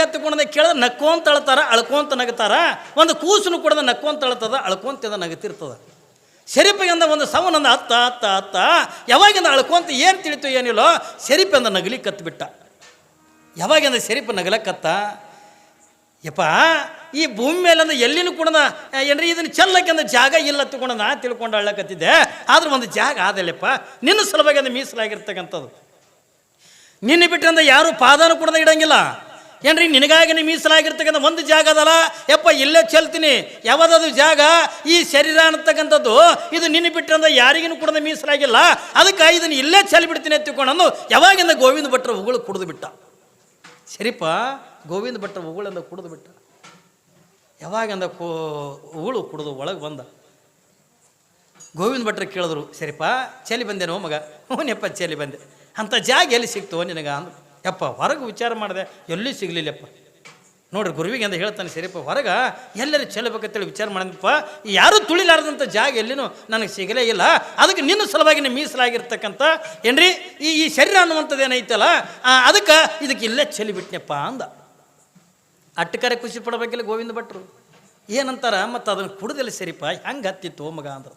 ಆಗಬೇಕಂತಕೊಂಡೆ ಕೇಳಿದ್ರೆ ನಕ್ಕೊಂತ ಅಳ್ತಾರ, ಅಳ್ಕೊಂತ ನಗ್ತಾರ. ಒಂದು ಕೂಸನು ಕೂಡ ನಕ್ಕೊಂತ ಅಳ್ತದ, ಅಳ್ಕೊಂತ ನಗತಿರ್ತದ. ಶರೀಫಿಗಂದ ಒಂದು ಸವನಂದ ಹತ್ತ ಹತ್ತ ಹತ್ತ ಯಾವಾಗಿಂದ ಅಳ್ಕೊಂತ ಏನು ತಿಳಿತು ಏನಿಲ್ಲೋ ಶರೀಫಂದ ನಗಲಿ ಕತ್ಬಿಟ್ಟ. ಯಾವಾಗಿಂದ ಶರೀಫ್ ನಗಲಕ್ಕತ್ತ, ಯಪ್ಪ ಈ ಭೂಮಿ ಮೇಲಂದ ಎಲ್ಲಿನೂ ಕೂಡ ಏನ್ರಿ ಇದನ್ನು ಚೆಲ್ಲಕ್ಕೆಂದ ಜಾಗ ಇಲ್ಲ ತಗೊಂಡು ನಾ ತಿಳ್ಕೊಂಡು ಅಳ್ಳಕತ್ತಿದ್ದೆ. ಆದ್ರೆ ಒಂದು ಜಾಗ ಆದಲ್ಲಪ್ಪ, ನಿನ್ನ ಸಲುವಾಗಿ ಅಂದ ಮೀಸಲಾಗಿರ್ತಕ್ಕಂಥದ್ದು. ನಿನ್ನ ಬಿಟ್ಟಂದ ಯಾರು ಪಾದನೂ ಕೂಡ ಇಡಂಗಿಲ್ಲ ಏನ್ರಿ. ನಿನಗಾಗಿ ನೀ ಮೀಸಲಾಗಿರ್ತಕ್ಕಂಥ ಒಂದು ಜಾಗ ಅದಲ್ಲ ಯಪ್ಪ, ಇಲ್ಲೇ ಚೆಲ್ತೀನಿ. ಯಾವ್ದದು ಜಾಗ? ಈ ಶರೀರ ಅನ್ನತಕ್ಕಂಥದ್ದು ಇದು ನಿನ್ನ ಬಿಟ್ಟಂದ ಯಾರಿಗೂ ಕೂಡ ಮೀಸಲಾಗಿಲ್ಲ. ಅದಕ್ಕೆ ಇದನ್ನು ಇಲ್ಲೇ ಚೆಲ್ಬಿಡ್ತೀನಿ ಎತ್ತಿಕೊಂಡು ಯಾವಾಗಿಂದ ಗೋವಿಂದ ಭಟ್ರ ಉಗುಳು ಕುಡಿದು ಬಿಟ್ಟ. ಶರೀಫ ಗೋವಿಂದ ಭಟ್ರ ಉಗುಳಿಂದ ಕುಡಿದು ಬಿಟ್ಟ. ಯಾವಾಗಿಂದ ಉಗುಳು ಕುಡಿದು ಒಳಗೆ ಬಂದ. ಗೋವಿಂದ ಭಟ್ರ ಕೇಳಿದ್ರು, ಶರೀಫ ಚೆಲ್ಲಿ ಬಂದೇನೋ ಮಗ? ಹ್ಞೂನಪ್ಪ ಚೆಲ್ಲಿ ಬಂದೆ. ಅಂಥ ಜಾಗ ಎಲ್ಲಿ ಸಿಕ್ತು ನಿನಗ ಅಂದ್ರು. ಯಪ್ಪ ಹೊರಗೆ ವಿಚಾರ ಮಾಡಿದೆ, ಎಲ್ಲಿ ಸಿಗಲಿಲ್ಲಪ್ಪ. ನೋಡ್ರಿ ಗುರುವಿಗೆ ಅಂತ ಹೇಳ್ತಾನೆ ಶರೀಫ, ಹೊರಗೆ ಎಲ್ಲರೂ ಚೆಲ್ಲಬೇಕಂತೇಳಿ ವಿಚಾರ ಮಾಡಿದಪ್ಪ, ಯಾರೂ ತುಳಿಲಾರ್ದಂಥ ಜಾಗ ಎಲ್ಲಿನೂ ನನಗೆ ಸಿಗಲೇ ಇಲ್ಲ. ಅದಕ್ಕೆ ನಿನ್ನ ಸಲುವಾಗಿ ಮೀಸಲಾಗಿರ್ತಕ್ಕಂಥ ಏನ್ರಿ ಈ ಶರೀರ ಅನ್ನುವಂಥದ್ದು ಏನೈತಲ್ಲ, ಅದಕ್ಕೆ ಇದಕ್ಕೆ ಇಲ್ಲೇ ಚೆಲ್ಲಿಬಿಟ್ನಪ್ಪ ಅಂದ. ಅಟ್ಟಕರೆ ಖುಷಿ ಪಡಬೇಕಿಲ್ಲ ಗೋವಿಂದ ಭಟ್ರು. ಏನಂತಾರ, ಮತ್ತು ಅದನ್ನು ಕುಡ್ದಿಲ್ಲ ಶರೀಫ, ಹೆಂಗೆ ಹತ್ತಿತ್ತು ಮಗ ಅಂದರು.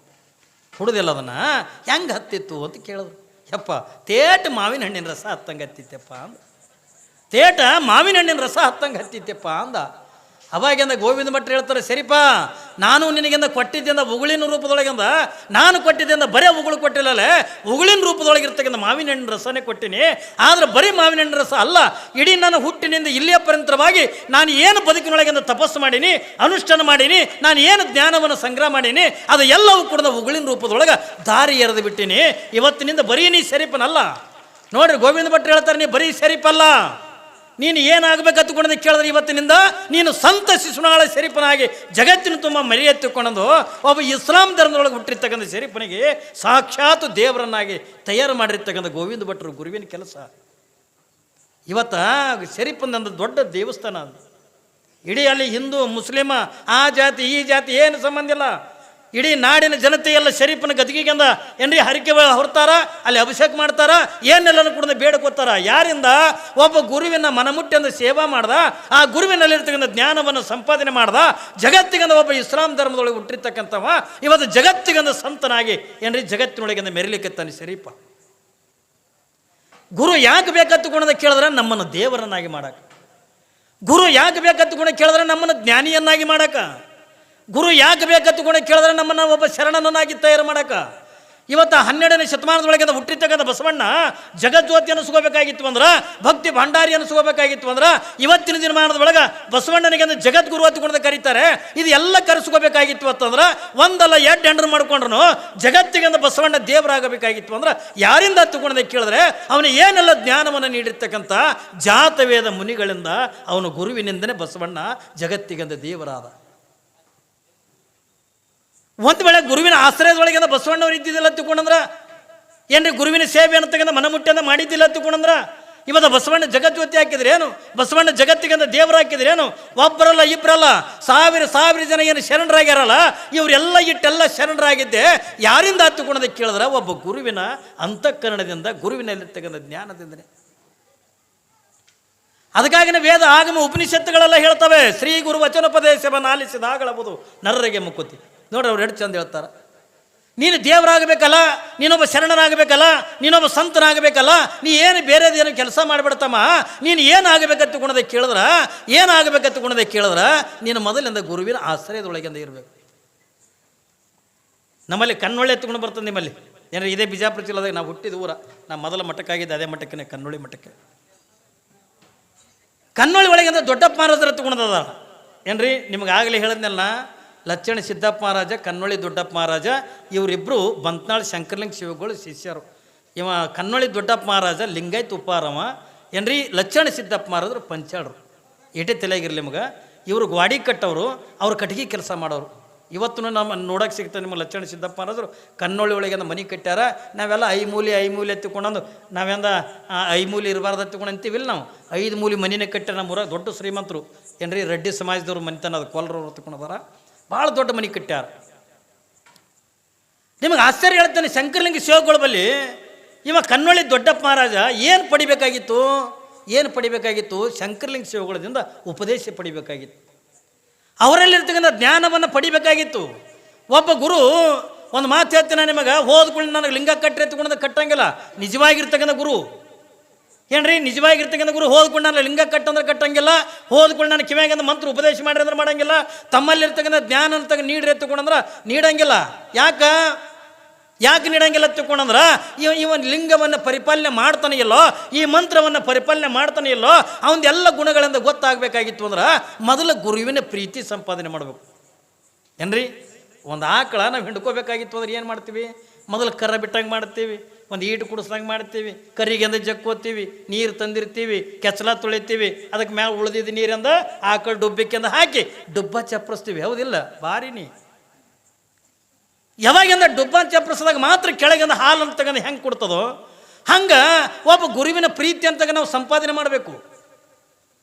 ಕುಡ್ದಿಲ್ಲ ಅದನ್ನು ಹೆಂಗೆ ಹತ್ತಿತ್ತು ಅಂತ ಕೇಳಿದ್ರು. ಯಪ್ಪ ತೇಟ ಮಾವಿನ ಹಣ್ಣಿನ ರಸ ಹತ್ತಂಗೆ ಹತ್ತಿತ್ತಪ್ಪ ಅಂದ. ತೇಟ ಮಾವಿನ ಹಣ್ಣಿನ ರಸ ಹತ್ತಂಗೆ ಹತ್ತಿತ್ತಪ್ಪ ಅಂದ. ಅವಾಗಿಂದ ಗೋವಿಂದ ಭಟ್ರು ಹೇಳ್ತಾರೆ, ಶರೀಫ ನಾನು ನಿನಗಿಂದ ಕೊಟ್ಟಿದ್ದಿಂದ ಉಗುಳಿನ ರೂಪದೊಳಗಿಂದ ನಾನು ಕೊಟ್ಟಿದ್ದಿಂದ ಬರೀ ಉಗುಳು ಕೊಟ್ಟಿಲ್ಲಲೇ, ಉಗುಳಿನ ರೂಪದೊಳಗಿರ್ತಕ್ಕಂಥ ಮಾವಿನ ಹಣ್ಣಿನ ರಸನೇ ಕೊಟ್ಟಿನಿ. ಆದರೆ ಬರೀ ಮಾವಿನ ಹಣ್ಣಿನ ರಸ ಅಲ್ಲ, ಇಡೀ ನಾನು ಹುಟ್ಟಿನಿಂದ ಇಲ್ಲಿಯ ಪರ್ಯಂತರವಾಗಿ ನಾನು ಏನು ಬದುಕಿನೊಳಗಿಂದ ತಪಸ್ಸು ಮಾಡೀನಿ, ಅನುಷ್ಠಾನ ಮಾಡೀನಿ, ನಾನು ಏನು ಜ್ಞಾನವನ್ನು ಸಂಗ್ರಹ ಮಾಡೀನಿ, ಅದು ಎಲ್ಲವೂ ಕೂಡ ಉಗುಳಿನ ರೂಪದೊಳಗೆ ದಾರಿ ಎರೆದು ಬಿಟ್ಟಿನಿ. ಇವತ್ತಿನಿಂದ ಬರೀ ನೀ ಶರೀಫನಲ್ಲ. ನೋಡ್ರಿ ಗೋವಿಂದ ಭಟ್ರು ಹೇಳ್ತಾರೆ, ನೀ ಬರೀ ಶರೀಫಲ್ಲ, ನೀನು ಏನಾಗಬೇಕಂತಕೊಂಡೆ ಕೇಳಿದ್ರೆ ಇವತ್ತಿನಿಂದ ನೀನು ಸಂತ ಶಿಶುನಾಳ ಶರೀಫನಾಗಿ ಜಗತ್ತಿನ ತುಂಬ ಮರಿಯೆತ್ತಿಕೊಂಡು ಒಬ್ಬ ಇಸ್ಲಾಂ ಧರ್ಮದೊಳಗೆ ಹುಟ್ಟಿರ್ತಕ್ಕಂಥ ಶರೀಫನಿಗೆ ಸಾಕ್ಷಾತ್ ದೇವರನ್ನಾಗಿ ತಯಾರು ಮಾಡಿರ್ತಕ್ಕಂಥ ಗೋವಿಂದ ಭಟ್ರು ಗುರುವಿನ ಕೆಲಸ. ಇವತ್ತ ಶರೀಫಂದಂದು ದೊಡ್ಡ ದೇವಸ್ಥಾನ ಅದು. ಇಡೀ ಅಲ್ಲಿ ಹಿಂದೂ ಮುಸ್ಲಿಮ ಆ ಜಾತಿ ಈ ಜಾತಿ ಏನು ಸಂಬಂಧ ಇಲ್ಲ. ಇಡೀ ನಾಡಿನ ಜನತೆಯೆಲ್ಲ ಶರೀಫನ ಗದಿಗೆಂದ ಏನ್ರಿ ಹರಿಕೆ ಹೊರ್ತಾರ, ಅಲ್ಲಿ ಅಭಿಷೇಕ ಮಾಡ್ತಾರ, ಏನೆಲ್ಲನೂ ಕೂಡ ಬೇಡ್ಕೋತಾರ. ಯಾರಿಂದ? ಒಬ್ಬ ಗುರುವಿನ ಮನಮುಟ್ಟೆಂದು ಸೇವಾ ಮಾಡ್ದ, ಆ ಗುರುವಿನಲ್ಲಿರ್ತಕ್ಕಂಥ ಜ್ಞಾನವನ್ನು ಸಂಪಾದನೆ ಮಾಡ್ದ, ಜಗತ್ತಿಗಂದ ಒಬ್ಬ ಇಸ್ಲಾಂ ಧರ್ಮದೊಳಗೆ ಹುಟ್ಟಿರ್ತಕ್ಕಂಥವ ಇವತ್ತು ಜಗತ್ತಿಗಂದ ಸಂತನಾಗಿ ಏನ್ರಿ ಜಗತ್ತಿನೊಳಗಿಂದ ಮೆರಿಲಿಕ್ಕೆ ತಾನೆ ಶರೀಫ. ಗುರು ಯಾಕೆ ಬೇಕಂತಕೊಂಡ ಕೇಳಿದ್ರೆ ನಮ್ಮನ್ನು ದೇವರನ್ನಾಗಿ ಮಾಡಕ. ಗುರು ಯಾಕೆ ಬೇಕಂತಕೊಂಡ ಕೇಳಿದ್ರೆ ನಮ್ಮನ್ನು ಜ್ಞಾನಿಯನ್ನಾಗಿ ಮಾಡಕ. ಗುರು ಯಾಕೆ ಬೇಕಂತಕೊಂಡ ಕೇಳಿದ್ರೆ ನಮ್ಮನ್ನು ಒಬ್ಬ ಶರಣನನ್ನಾಗಿ ತಯಾರು ಮಾಡಕ. ಇವತ್ತು 12ನೇ ಶತಮಾನದೊಳಗೆ ಹುಟ್ಟಿರ್ತಕ್ಕಂಥ ಬಸವಣ್ಣ ಜಗಜ್ಯೋತಿ ಅನಿಸ್ಕೋಬೇಕಾಗಿತ್ತು ಅಂದ್ರೆ, ಭಕ್ತಿ ಭಂಡಾರಿ ಅನಿಸ್ಕೋಬೇಕಾಗಿತ್ತು ಅಂದ್ರೆ, ಇವತ್ತಿನ ದಿನಮಾನದೊಳಗೆ ಬಸವಣ್ಣನಿಗೆ ಜಗದ್ಗುರು ಹತ್ಕೊಂಡು ಕರೀತಾರೆ. ಇದು ಎಲ್ಲ ಕರೆಸ್ಕೋಬೇಕಾಗಿತ್ತು ಅಂತಂದ್ರೆ ಒಂದಲ್ಲ ಎರಡು ಹೆಂಡ್ರು ಮಾಡ್ಕೊಂಡ್ರು ಜಗತ್ತಿಗೆ ಬಸವಣ್ಣ ದೇವರಾಗಬೇಕಾಗಿತ್ತು ಅಂದ್ರೆ ಯಾರಿಂದ ಹತ್ತುಕೊಂಡೆ ಕೇಳಿದ್ರೆ ಅವನು ಏನೆಲ್ಲ ಜ್ಞಾನವನ್ನು ನೀಡಿರ್ತಕ್ಕಂಥ ಜಾತವೇದ ಮುನಿಗಳಿಂದ ಅವನು ಗುರುವಿನಿಂದನೇ ಬಸವಣ್ಣ ಜಗತ್ತಿಗಂದ ದೇವರಾದ. ಒಂದು ವೇಳೆ ಗುರುವಿನ ಆಶ್ರಯದೊಳಗೆ ಬಸವಣ್ಣವ್ರು ಇದ್ದಿದ್ದಿಲ್ಲ ತಿಳ್ಕೊಂಡ್ರ ಏನ್ರಿ ಗುರುವಿನ ಸೇವೆ ಅನ್ನತಕ್ಕಂಥ ಮನಮುಟ್ಟೆಂದ ಮಾಡಿದ್ದಿಲ್ಲ ತಿಳ್ಕೊಂಡ್ರ ಇವತ್ತು ಬಸವಣ್ಣ ಜಗಜ್ಯೋತಿ ಹಾಕಿದ್ರೆ ಏನು, ಬಸವಣ್ಣ ಜಗತ್ತಿಗಂದ ದೇವರು ಹಾಕಿದ್ರೆ ಏನು? ಒಬ್ಬರಲ್ಲ ಇಬ್ಬರಲ್ಲ ಸಾವಿರ ಜನ ಏನು ಶರಣರಾಗ್ಯಾರಲ್ಲ, ಇವರೆಲ್ಲ ಇಟ್ಟೆಲ್ಲ ಶರಣರಾಗಿದ್ದೆ ಯಾರಿಂದ ಹತ್ತುಕೊಂಡದ ಕೇಳಿದ್ರೆ ಒಬ್ಬ ಗುರುವಿನ ಅಂತಃಕರಣದಿಂದ, ಗುರುವಿನಲ್ಲಿರ್ತಕ್ಕಂಥ ಜ್ಞಾನದಿಂದನೇ. ಅದಕ್ಕಾಗಿನ ವೇದ ಆಗಮ ಉಪನಿಷತ್ತುಗಳೆಲ್ಲ ಹೇಳ್ತವೆ, ಶ್ರೀ ಗುರು ವಚನೋಪದೇಶವನ್ನು ಆಲಿಸಿದಾಗಳಬಹುದು ನರರಿಗೆ ಮುಕುತಿ. ನೋಡ್ರಿ ಅವ್ರು ಎಷ್ಟು ಚಂದ ಹೇಳ್ತಾರೆ, ನೀನು ದೇವರಾಗಬೇಕಲ್ಲ, ನೀನೊಬ್ಬ ಶರಣನಾಗಬೇಕಲ್ಲ, ನೀನೊಬ್ಬ ಸಂತನಾಗಬೇಕಲ್ಲ, ನೀ ಏನು ಬೇರೆದೇನು ಕೆಲಸ ಮಾಡಿಬಿಡ್ತಮ್ಮ, ನೀನು ಏನಾಗಬೇಕಂತಕೊಂಡದೆ ಕೇಳಿದ್ರೆ ಏನಾಗಬೇಕಂತಕೊಂಡದೆ ಕೇಳಿದ್ರೆ ನೀನು ಮೊದಲಿಂದ ಗುರುವಿನ ಆಶ್ರಯದೊಳಗಿಂದ ಇರಬೇಕು. ನಮ್ಮಲ್ಲಿ ಕನ್ನೊಳ್ಳಿ ಎತ್ಕೊಂಡು ಬರ್ತದೆ. ನಿಮ್ಮಲ್ಲಿ ಏನಾರ ಇದೇ ಬಿಜಾಪುರ ಜಿಲ್ಲೆದಾಗ ನಾವು ಹುಟ್ಟಿದ ಊರ, ನಾ ಮೊದಲ ಮಠಕ್ಕಾಗಿದ್ದೆ ಅದೇ ಮಠಕ್ಕೆ, ಕನ್ನೊಳ್ಳಿ ಮಠಕ್ಕೆ. ಕನ್ನೊಳ್ಳಿ ಒಳಗಿಂದ ದೊಡ್ಡಪ್ಪ ಮಹಾರಾಜರ ತಗೊಂಡದ ಏನ್ರಿ, ನಿಮ್ಗೆ ಆಗಲೇ ಹೇಳಿದ್ನೆಲ್ಲ, ಲಚ್ಚಣ ಸಿದ್ದಪ್ಪ ಮಹಾರಾಜ, ಕನ್ನೊಳ್ಳಿ ದೊಡ್ಡಪ್ಪ ಮಹಾರಾಜ, ಇವರಿಬ್ಬರು ಬಂತ್ನಾಳ್ ಶಂಕರಲಿಂಗ ಶಿವಗಳು ಶಿಷ್ಯರು. ಇವ ಕನ್ನೊಳ್ಳಿ ದೊಡ್ಡಪ್ಪ ಮಹಾರಾಜ ಲಿಂಗಾಯತ್ ಉಪಾರವ ಏನ್ರಿ, ಲಚ್ಚಣ ಸಿದ್ದಪ್ಪ ಮಹಾರಾಜರು ಪಂಚಾಳರು. ಏಟೇ ತಲೆಯಾಗಿರಲಿ ನಿಮ್ಗೆ. ಇವರು ಗ್ವಾಡಿ ಕಟ್ಟವರು, ಅವ್ರು ಕಟ್ಟಿಗೆ ಕೆಲಸ ಮಾಡೋರು. ಇವತ್ತು ನಮ್ಮ ನೋಡೋಕೆ ಸಿಗ್ತದೆ ನಿಮ್ಮ ಲಚ್ಚಣ ಸಿದ್ದಪ್ಪ ಮಹಾರಾಜರು ಕನ್ನೊಳ್ಳಿ ಒಳಗೆ ಮನೆ ಕಟ್ಟ್ಯಾರ. ನಾವೆಲ್ಲ ಐಮೂಲಿ ಎತ್ತಿಕೊಂಡು ನಾವೆಂದ ಐಮೂಲಿ ಇರಬಾರ್ದು ಎತ್ತಿಕೊಂಡು ಅಂತೀವಿಲ್ಲ, ನಾವು 5 ಮೂಲಿ ಮನಿನೇ ಕಟ್ಟ್ಯಾರ. ನಮ್ಮ ಊರಾಗ ದೊಡ್ಡ ಶ್ರೀಮಂತರು ಏನ್ರಿ, ರೆಡ್ಡಿ ಸಮಾಜದವ್ರು ಮನಿತನ ಅದು ಕೊಲ್ಲರವ್ರು ಎತ್ಕೊಂಡದಾರ, ಭಾಳ ದೊಡ್ಡ ಮನೆ ಕಟ್ಟ್ಯಾರ. ನಿಮಗೆ ಆಶ್ಚರ್ಯ ಹೇಳ್ತಾನೆ, ಶಂಕರಲಿಂಗ ಶಿವಗಳ ಬಳಿ ಇವ ಕನ್ನೊಳ್ಳಿ ದೊಡ್ಡಪ್ಪ ಮಹಾರಾಜ ಏನು ಪಡಿಬೇಕಾಗಿತ್ತು? ಏನು ಪಡಿಬೇಕಾಗಿತ್ತು? ಶಂಕರಲಿಂಗ ಶಿವಗಳಿಂದ ಉಪದೇಶ ಪಡಿಬೇಕಾಗಿತ್ತು. ಅವರಲ್ಲಿರ್ತಕ್ಕಂಥ ಜ್ಞಾನವನ್ನು ಪಡಿಬೇಕಾಗಿತ್ತು. ಒಬ್ಬ ಗುರು ಒಂದು ಮಾತು ಹೇಳ್ತೀನಿ ನಿಮಗೆ, ಹೋದ್ಕೊಂಡು ನನಗೆ ಲಿಂಗ ಕಟ್ಟರೆ ಎತ್ಕೊಂಡು ಕಟ್ಟಂಗಿಲ್ಲ. ನಿಜವಾಗಿರ್ತಕ್ಕಂಥ ಗುರು ಏನ್ರಿ, ನಿಜವಾಗಿರ್ತಕ್ಕಂಥ ಗುರು ಹೋದ್ಕೊಂಡು ನಾನು ಲಿಂಗ ಕಟ್ಟಂದ್ರೆ ಕಟ್ಟಂಗಿಲ್ಲ, ಹೋದ್ಕೊಂಡು ನಾನು ಕಿವಿಯಾಗಿಂದ ಮಂತ್ರ ಉಪದೇಶ ಮಾಡಿರಿ ಅಂದ್ರೆ ಮಾಡಂಗಿಲ್ಲ, ತಮ್ಮಲ್ಲಿರ್ತಕ್ಕಂಥ ಜ್ಞಾನ ಅಂತ ನೀಡ್ರಿ ಎತ್ತಕೊಂಡಂದ್ರೆ ನೀಡಂಗಿಲ್ಲ. ಯಾಕೆ ನೀಡಂಗಿಲ್ಲ ತಿಳ್ಕೊಂಡಂದ್ರೆ ಇವನ್ ಲಿಂಗವನ್ನು ಪರಿಪಾಲನೆ ಮಾಡ್ತಾನೆ ಇಲ್ಲೋ, ಈ ಮಂತ್ರವನ್ನು ಪರಿಪಾಲನೆ ಮಾಡ್ತಾನೆ ಇಲ್ಲೋ, ಅವನದೆಲ್ಲ ಗುಣಗಳಿಂದ ಗೊತ್ತಾಗಬೇಕಾಗಿತ್ತು ಅಂದ್ರೆ ಮೊದಲು ಗುರುವಿನ ಪ್ರೀತಿ ಸಂಪಾದನೆ ಮಾಡಬೇಕು. ಏನ್ರಿ, ಒಂದು ಆಕಳ ನಾವು ಹಿಡ್ಕೋಬೇಕಾಗಿತ್ತು ಅಂದ್ರೆ ಏನು ಮಾಡ್ತೀವಿ? ಮೊದಲು ಕರ ಬಿಟ್ಟಂಗೆ ಮಾಡ್ತೀವಿ, ಒಂದು ಈಟು ಕುಡಿಸ್ದಂಗೆ ಮಾಡ್ತೀವಿ, ಕರಿಗೆಂದ ಜಕ್ಕೋತೀವಿ, ನೀರು ತಂದಿರ್ತೀವಿ, ಕೆಚ್ಚಲ ತೊಳಿತೀವಿ, ಅದಕ್ಕೆ ಮ್ಯಾಲೆ ಉಳಿದಿದ್ದು ನೀರಿಂದ ಆಕಳು ಡುಬ್ಬಿಕೆಂದ ಹಾಕಿ ಡುಬ್ಬ ಚಪ್ಪರಿಸ್ತೀವಿ. ಹೌದಿಲ್ಲ? ಬಾರಿನಿ ಯಾವಾಗಿಂದ ಡುಬ್ಬ ಚಪ್ಪರಿಸಿದಾಗ ಮಾತ್ರ ಕೆಳಗಿಂದ ಹಾಲು ಅಂತ ತಗೊಂಡು ಹೆಂಗೆ ಕೊಡ್ತದೋ ಹಂಗೆ ಒಬ್ಬ ಗುರುವಿನ ಪ್ರೀತಿ ಅಂತ ನಾವು ಸಂಪಾದನೆ ಮಾಡಬೇಕು.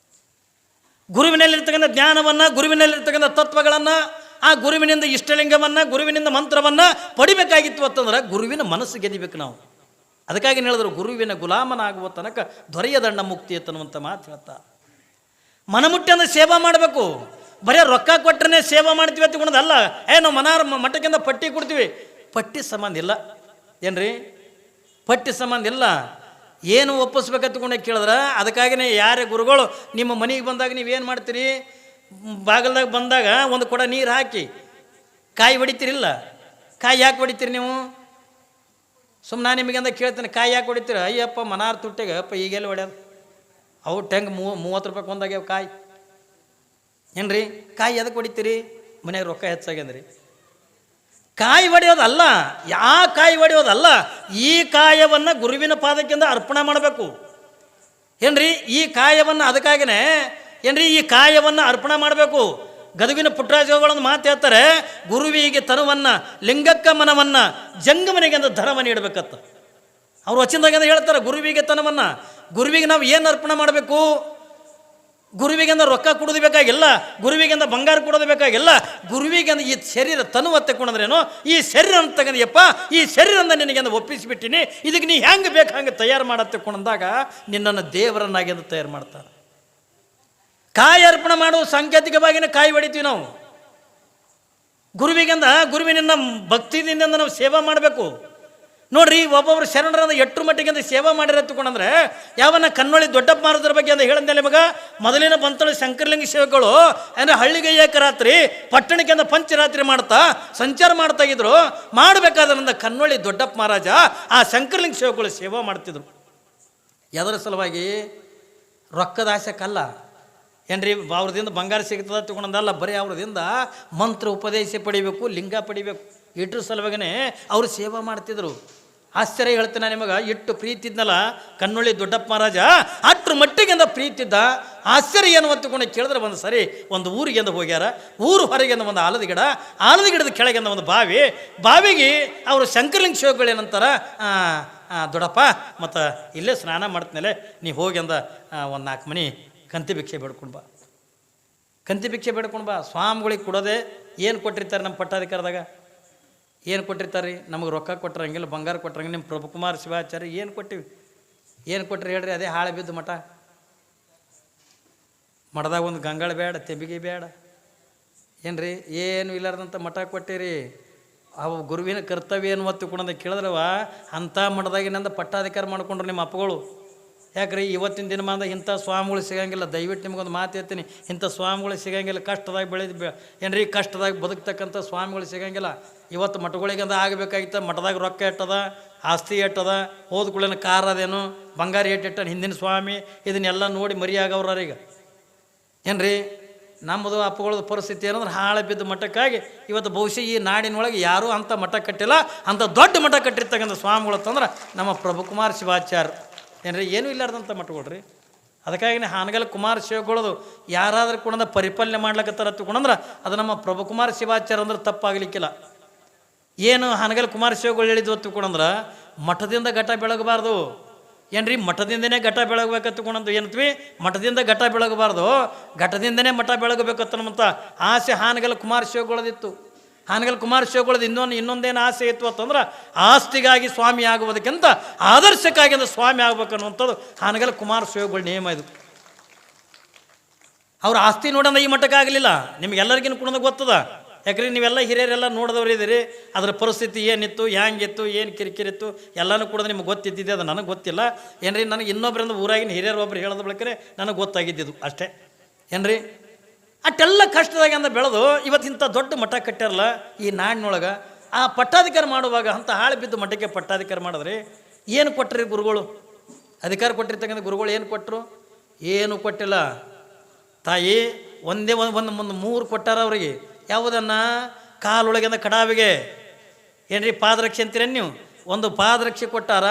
ಗುರುವಿನಲ್ಲಿರ್ತಕ್ಕಂಥ ಜ್ಞಾನವನ್ನು, ಗುರುವಿನಲ್ಲಿರ್ತಕ್ಕಂಥ ತತ್ವಗಳನ್ನು, ಆ ಗುರುವಿನಿಂದ ಇಷ್ಟಲಿಂಗವನ್ನು, ಗುರುವಿನಿಂದ ಮಂತ್ರವನ್ನು ಪಡಿಬೇಕಾಗಿತ್ತು ಅಂತಂದ್ರೆ ಗುರುವಿನ ಮನಸ್ಸು ಗೆದಿಬೇಕು ನಾವು. ಅದಕ್ಕಾಗಿ ಹೇಳಿದ್ರು, ಗುರುವಿನ ಗುಲಾಮನಾಗುವ ತನಕ ದೊರೆಯ ದಂಡ ಮುಕ್ತಿ ಅಂತನ್ನುವಂಥ ಮಾತು ಹೇಳ್ತಾ. ಮನಮುಟ್ಟಿ ಅಂದ್ರೆ ಸೇವಾ ಮಾಡಬೇಕು. ಬರೀ ರೊಕ್ಕ ಕೊಟ್ಟರೆ ಸೇವಾ ಮಾಡ್ತೀವಿ ಅಂತಕೊಂಡದಲ್ಲ. ನಾವು ಮಠಕ್ಕಿಂತ ಪಟ್ಟಿ ಕೊಡ್ತೀವಿ, ಪಟ್ಟಿ ಸಂಬಂಧ ಇಲ್ಲ. ಏನ್ರಿ, ಪಟ್ಟಿ ಸಂಬಂಧ ಇಲ್ಲ. ಏನು ಒಪ್ಪಿಸ್ಬೇಕಂತಕೊಂಡೆ ಕೇಳಿದ್ರೆ, ಅದಕ್ಕಾಗಿನೇ ಯಾರೇ ಗುರುಗಳು ನಿಮ್ಮ ಮನೆಗೆ ಬಂದಾಗ ನೀವೇನು ಮಾಡ್ತೀರಿ? ಬಾಗಲ್ದಾಗ ಬಂದಾಗ ಒಂದು ಕೊಡ ನೀರು ಹಾಕಿ ಕಾಯಿ ಹೊಡಿತೀರಿಲ್ಲ. ಕಾಯಿ ಯಾಕೆ ಹೊಡಿತೀರಿ ನೀವು? ಸುಮ್ಮನೆ ನಾನು ನಿಮಗೆಂದ ಕೇಳ್ತೇನೆ, ಕಾಯಿ ಯಾಕೆ ಹೊಡಿತೀರ? ಅಯ್ಯಪ್ಪ ಮನಾರ್ ತುಟ್ಟಿಗೆ ಅಪ್ಪ ಈಗೆಲ್ಲ ಹೊಡ್ಯೋದು, ಅವು ಟೆಂಗ್ 30 ರೂಪಾಯಿ ಒಂದಾಗ್ಯಾವ ಕಾಯಿ. ಏನ್ರಿ, ಕಾಯಿ ಎದಕ್ಕೆ ಹೊಡಿತೀರಿ? ಮನೆಯಾಗ ರೊಕ್ಕ ಹೆಚ್ಚಾಗ್ಯಂದ್ರಿ. ಕಾಯಿ ಹೊಡೆಯೋದಲ್ಲ, ಕಾಯಿ ಹೊಡೆಯೋದಲ್ಲ, ಈ ಕಾಯವನ್ನು ಗುರುವಿನ ಪಾದಕ್ಕಿಂತ ಅರ್ಪಣೆ ಮಾಡಬೇಕು. ಏನ್ರಿ, ಈ ಕಾಯವನ್ನು ಅದಕ್ಕಾಗಿನೇ ಏನ್ರಿ ಈ ಕಾಯವನ್ನು ಅರ್ಪಣೆ ಮಾಡಬೇಕು. ಗದಗಿನ ಪುಟ್ಟರಾಜಗಳನ್ನು ಮಾತು ಹೇಳ್ತಾರೆ, ಗುರುವಿಗೆ ತನವನ್ನು, ಲಿಂಗಕ್ಕ ಮನವನ್ನು, ಜಂಗಮನಿಗೆ ಅಂತ ಧರ್ಮ ನೀಡಬೇಕತ್ತ. ಅವ್ರು ವಚನದಾಗ ಹೇಳ್ತಾರೆ, ಗುರುವಿಗೆ ತನವನ್ನು. ಗುರುವಿಗೆ ನಾವು ಏನು ಅರ್ಪಣೆ ಮಾಡಬೇಕು? ಗುರುವಿಗೆಂದ ರೊಕ್ಕ ಕೊಡೋದು ಬೇಕಾಗಿಲ್ಲ, ಗುರುವಿಗೆಂದ ಬಂಗಾರ ಕೊಡೋದು ಬೇಕಾಗಿಲ್ಲ. ಗುರುವಿಗೆಂದ ಈ ಶರೀರ ತನುವತ್ತೆ ಕೊಂಡ್ರೇನು, ಈ ಶರೀರ ಅಂತ ತಗೊಂಡಿಯಪ್ಪ, ಈ ಶರೀರದಿಂದ ನಿನಗೆಂದ ಒಪ್ಪಿಸಿಬಿಟ್ಟಿನಿ, ಇದಕ್ಕೆ ನೀ ಹೆಂಗೆ ಬೇಕು ಹಂಗೆ ತಯಾರು ಮಾಡತ್ತೆ ಕೊಂಡಾಗ ನಿನ್ನನ್ನು ದೇವರನ್ನಾಗಿ ಎಂದು ತಯಾರು ಮಾಡ್ತಾರೆ. ಕಾಯಿ ಅರ್ಪಣೆ ಮಾಡುವ ಸಾಂಕೇತಿಕವಾಗಿಯೇ ಕಾಯಿ ಹೊಡಿತೀವಿ ನಾವು. ಗುರುವಿಗೆಂದ ಗುರುವಿನ ಭಕ್ತಿದಿಂದ ನಾವು ಸೇವಾ ಮಾಡಬೇಕು. ನೋಡ್ರಿ, ಒಬ್ಬೊಬ್ರು ಶರಣರನ್ನ ಎಟ್ಟರು ಮಟ್ಟಿಗೆ ಸೇವಾ ಮಾಡಿರತ್ತುಕೊಂಡ್ರೆ, ಯಾವನ್ನ ಕನ್ನೊಳ್ಳಿ ದೊಡ್ಡಪ್ಪ ಮಾರದ್ರ ಬಗ್ಗೆ ಅಂತ ಹೇಳಿದ್ದೆ ನಿಮಗೆ. ಮೊದಲಿನ ಬಂತಳು ಶಂಕರಲಿಂಗ ಸೇವೆಗಳು ಅಂದರೆ ಹಳ್ಳಿಗೆ ಏಕರಾತ್ರಿ, ಪಟ್ಟಣಕ್ಕೆಂದ ಪಂಚರಾತ್ರಿ ಮಾಡ್ತಾ ಸಂಚಾರ ಮಾಡ್ತಾ ಇದ್ರು. ಮಾಡಬೇಕಾದ್ರಿಂದ ಕನ್ನೊಳ್ಳಿ ದೊಡ್ಡಪ್ಪ ಮಹಾರಾಜ ಆ ಶಂಕರಲಿಂಗ ಸೇವೆಗಳು ಸೇವಾ ಮಾಡ್ತಿದ್ರು. ಅದರ ಸಲುವಾಗಿ ರೊಕ್ಕದ ಆಸೆಕ್ಕಲ್ಲ. ಏನ್ರಿ, ಅವ್ರದಿಂದ ಬಂಗಾರ ಸಿಗ್ತದ ತಗೊಂಡಲ್ಲ, ಬರೀ ಅವ್ರದಿಂದ ಮಂತ್ರ ಉಪದೇಶ ಪಡಿಬೇಕು, ಲಿಂಗ ಪಡಿಬೇಕು. ಇಟ್ರ ಸಲುವಾಗೇ ಅವರು ಸೇವಾ ಮಾಡ್ತಿದ್ರು. ಆಶ್ಚರ್ಯ ಹೇಳ್ತೇನೆ ನಿಮಗೆ, ಇಟ್ಟು ಪ್ರೀತಿ ಇದ್ನಲ್ಲ ಕನ್ನೊಳ್ಳಿ ದೊಡ್ಡಪ್ಪ ಮಹಾರಾಜ, ಅಟ್ರ ಮಟ್ಟಿಗೆಂದ ಪ್ರೀತಿ ಇದ್ದ. ಆಶ್ಚರ್ಯ ಏನು ಅಂತಕೊಂಡು ಕೇಳಿದ್ರೆ, ಒಂದು ಸರಿ ಒಂದು ಊರಿಗೆಂದ ಹೋಗ್ಯಾರ. ಊರು ಹೊರಗೆಂದ ಒಂದು ಆಲದ ಗಿಡ, ಆಲದ ಗಿಡದ ಕೆಳಗೆಂದ ಒಂದು ಬಾವಿಗೆ ಅವರು ಶಂಕರಲಿಂಗ ಶಿವಗಳು ಏನಂತಾರ, ದೊಡ್ಡಪ್ಪ ಮತ್ತು ಇಲ್ಲೇ ಸ್ನಾನ ಮಾಡ್ತೀನಲ್ಲೇ, ನೀವು ಹೋಗ್ಯಂದ ಒಂದು 4 ಮನೆ ಕಂತಿ ಭಿಕ್ಷೆ ಬೇಡ್ಕೊಂಡು ಬಾ. ಕಂತಿ ಭಿಕ್ಷೆ ಬೇಡ್ಕೊಂಡು ಬಾ. ಸ್ವಾಮಿಗಳಿಗೆ ಕೊಡೋದೆ ಏನು ಕೊಟ್ಟಿರ್ತಾರೆ ನಮ್ಮ ಪಟ್ಟಾಧಿಕಾರದಾಗ? ಏನು ಕೊಟ್ಟಿರ್ತಾರೆ ರೀ? ನಮಗೆ ರೊಕ್ಕ ಕೊಟ್ಟರಂಗಿಲ್ಲ, ಬಂಗಾರ ಕೊಟ್ಟರಂಗಿಲ್ಲ. ನಿಮ್ಮ ಪ್ರಭುಕುಮಾರ ಶಿವಾಚಾರ್ಯ ಏನು ಕೊಟ್ಟಿವಿ? ಏನು ಕೊಟ್ಟಿರಿ ಹೇಳ್ರಿ? ಅದೇ ಹಾಳು ಬಿದ್ದು ಮಠದಾಗ ಒಂದು ಗಂಗಾಳ ಬೇಡ, ತೆಬಿಗೆ ಬೇಡ, ಏನ್ರಿ ಏನು ಇಲ್ಲಾರ್ದಂಥ ಮಠ ಕೊಟ್ಟಿರಿ. ಅವು ಗುರುವಿನ ಕರ್ತವ್ಯ ಏನು ಒತ್ತು ಕೊಡೋದ ಕೇಳಿದ್ರವ, ಅಂಥ ಮಠದಾಗಿನಿಂದ ಪಟ್ಟಾಧಿಕಾರ ಮಾಡ್ಕೊಂಡ್ರು ನಿಮ್ಮ ಅಪ್ಪಗಳು. ಯಾಕ್ರಿ, ಇವತ್ತಿನ ದಿನಮಾನದಾಗ ಇಂಥ ಸ್ವಾಮಿಗಳು ಸಿಗಂಗಿಲ್ಲ. ದಯವಿಟ್ಟು ನಿಮಗೊಂದು ಮಾತು ಹೇಳ್ತೀನಿ, ಇಂಥ ಸ್ವಾಮಿಗಳು ಸಿಗಂಗಿಲ್ಲ. ಕಷ್ಟದಾಗ ಏನ್ರಿ, ಕಷ್ಟದಾಗ ಬದುಕ್ತಕ್ಕಂಥ ಸ್ವಾಮಿಗಳು ಸಿಗಂಗಿಲ್ಲ. ಇವತ್ತು ಮಠಗಳಿಗಂದ ಆಗಬೇಕಾಗಿತ್ತ. ಮಠದಾಗ ರೊಕ್ಕ ಎಟ್ಟದ, ಆಸ್ತಿ ಎಟ್ಟದ, ಹೋದ್ಕೊಳ್ಳೇನು ಕಾರ್ ಅದೇನು, ಬಂಗಾರ ಎಟ್ಟಿಟ್ಟ ಹಿಂದಿನ ಸ್ವಾಮಿ, ಇದನ್ನೆಲ್ಲ ನೋಡಿ ಮರಿಯಾಗವ್ರೀಗ. ಏನ್ರಿ, ನಮ್ಮದು ಅಪ್ಪಗಳದ್ದು ಪರಿಸ್ಥಿತಿ ಏನಂದ್ರೆ ಹಾಳೆ ಬಿದ್ದ ಮಠಕ್ಕಾಗಿ ಇವತ್ತು ಬಹುಶಃ ಈ ನಾಡಿನೊಳಗೆ ಯಾರೂ ಅಂಥ ಮಠ ಕಟ್ಟಿಲ್ಲ. ಅಂಥ ದೊಡ್ಡ ಮಠ ಕಟ್ಟಿರ್ತಕ್ಕಂಥ ಸ್ವಾಮಿಗಳು ಅಂತಂದ್ರೆ ನಮ್ಮ ಪ್ರಭುಕುಮಾರ ಶಿವಾಚಾರ್ಯ. ಏನ್ರಿ, ಏನೂ ಇಲ್ಲಾರ್ದಂಥ ಮಠಗಳ್ರಿ. ಅದಕ್ಕಾಗಿ ಹಾನಗಲ್ ಕುಮಾರ ಶಿವಗಳದು ಯಾರಾದ್ರೂ ಕೂಡ ಪರಿಪಾಲನೆ ಮಾಡ್ಲಕತ್ತಾರ ತಗೊಂಡ್ರೆ ಅದು ನಮ್ಮ ಪ್ರಭುಕುಮಾರ ಶಿವಾಚಾರ್ಯ ಅಂದ್ರೆ ತಪ್ಪಾಗಲಿಕ್ಕಿಲ್ಲ. ಏನು ಹಾನಗಲ್ ಕುಮಾರ ಶಿವಗಳು ಹೇಳಿದ್ವು ತಗೊಂಡ್ರೆ, ಮಠದಿಂದ ಘಟ ಬೆಳಗಬಾರ್ದು. ಏನ್ರಿ, ಮಠದಿಂದನೇ ಘಟ ಬೆಳಗಬೇಕಂತಕೊಂಡಂದು ಏನತ್ವಿ, ಮಠದಿಂದ ಘಟ ಬೆಳಗಬಾರ್ದು, ಘಟದಿಂದನೇ ಮಠ ಬೆಳಗಬೇಕಂತ ನಮ್ಮಂತ ಆಸೆ ಹಾನಗಲ್ ಕುಮಾರ ಶಿವಗಳದಿತ್ತು. ಹಾನಗಲ್ ಕುಮಾರ ಶಿವಗಳದ್ದು ಇನ್ನೊಂದೇನು ಆಸೆ ಇತ್ತು ಅಂತಂದ್ರೆ ಆಸ್ತಿಗಾಗಿ ಸ್ವಾಮಿ ಆಗುವುದಕ್ಕಿಂತ ಆದರ್ಶಕ್ಕಾಗಿ ಅಂದ್ರೆ ಸ್ವಾಮಿ ಆಗ್ಬೇಕು ಅನ್ನುವಂಥದ್ದು ಹಾನಗಲ್ ಕುಮಾರ ಶಿವಗಳ ನಿಯಮ ಇದು. ಅವ್ರ ಆಸ್ತಿ ನೋಡೋಣ ಈ ಮಟ್ಟಕ್ಕೆ ಆಗಲಿಲ್ಲ. ನಿಮಗೆಲ್ಲರಿಗಿನ ಕೂಡ ಗೊತ್ತದ, ಯಾಕ್ರಿ ನೀವೆಲ್ಲ ಹಿರಿಯರೆಲ್ಲ ನೋಡಿದವ್ರು ಇದ್ದೀರಿ. ಅದರ ಪರಿಸ್ಥಿತಿ ಏನಿತ್ತು, ಹ್ಯಾಂಗಿತ್ತು, ಏನು ಕಿರಿಕಿರಿತ್ತು ಎಲ್ಲನೂ ಕೂಡ ನಿಮ್ಗೆ ಗೊತ್ತಿದ್ದಿದೆ. ಅದು ನನಗೆ ಗೊತ್ತಿಲ್ಲ ಏನ್ರಿ. ನನಗೆ ಇನ್ನೊಬ್ಬರಿಂದ ಊರಾಗಿನ ಹಿರಿಯರು ಒಬ್ರು ಹೇಳೋದು ಬಳಕರೆ ನನಗೆ ಗೊತ್ತಾಗಿದ್ದಿದ್ದು ಅಷ್ಟೇ ಏನ್ರಿ. ಅಷ್ಟೆಲ್ಲ ಕಷ್ಟದಾಗ ಅಂದ ಬೆಳೆದು ಇವತ್ತಿಂಥ ದೊಡ್ಡ ಮಠ ಕಟ್ಟಾರಲ್ಲ ಈ ನಾಡಿನೊಳಗೆ. ಆ ಪಟ್ಟಾಧಿಕಾರ ಮಾಡುವಾಗ ಅಂತ ಹಾಳು ಬಿದ್ದು ಮಠಕ್ಕೆ ಪಟ್ಟಾಧಿಕಾರ ಮಾಡಿದ್ರಿ. ಏನು ಕೊಟ್ಟರಿ ಗುರುಗಳು? ಅಧಿಕಾರ ಕೊಟ್ಟಿರ್ತಕ್ಕಂಥ ಗುರುಗಳು ಏನು ಕೊಟ್ಟರು? ಏನು ಕೊಟ್ಟಿಲ್ಲ ತಾಯಿ. ಒಂದೇ ಒಂದು 3 ಕೊಟ್ಟಾರ ಅವರಿಗೆ. ಯಾವುದನ್ನು? ಕಾಲೊಳಗಿಂದ ಕಡಾವಿಗೆ ಏನ್ರಿ ಪಾದರಕ್ಷೆ ಅಂತೀರೇನು ನೀವು? ಒಂದು ಪಾದರಕ್ಷೆ ಕೊಟ್ಟಾರ.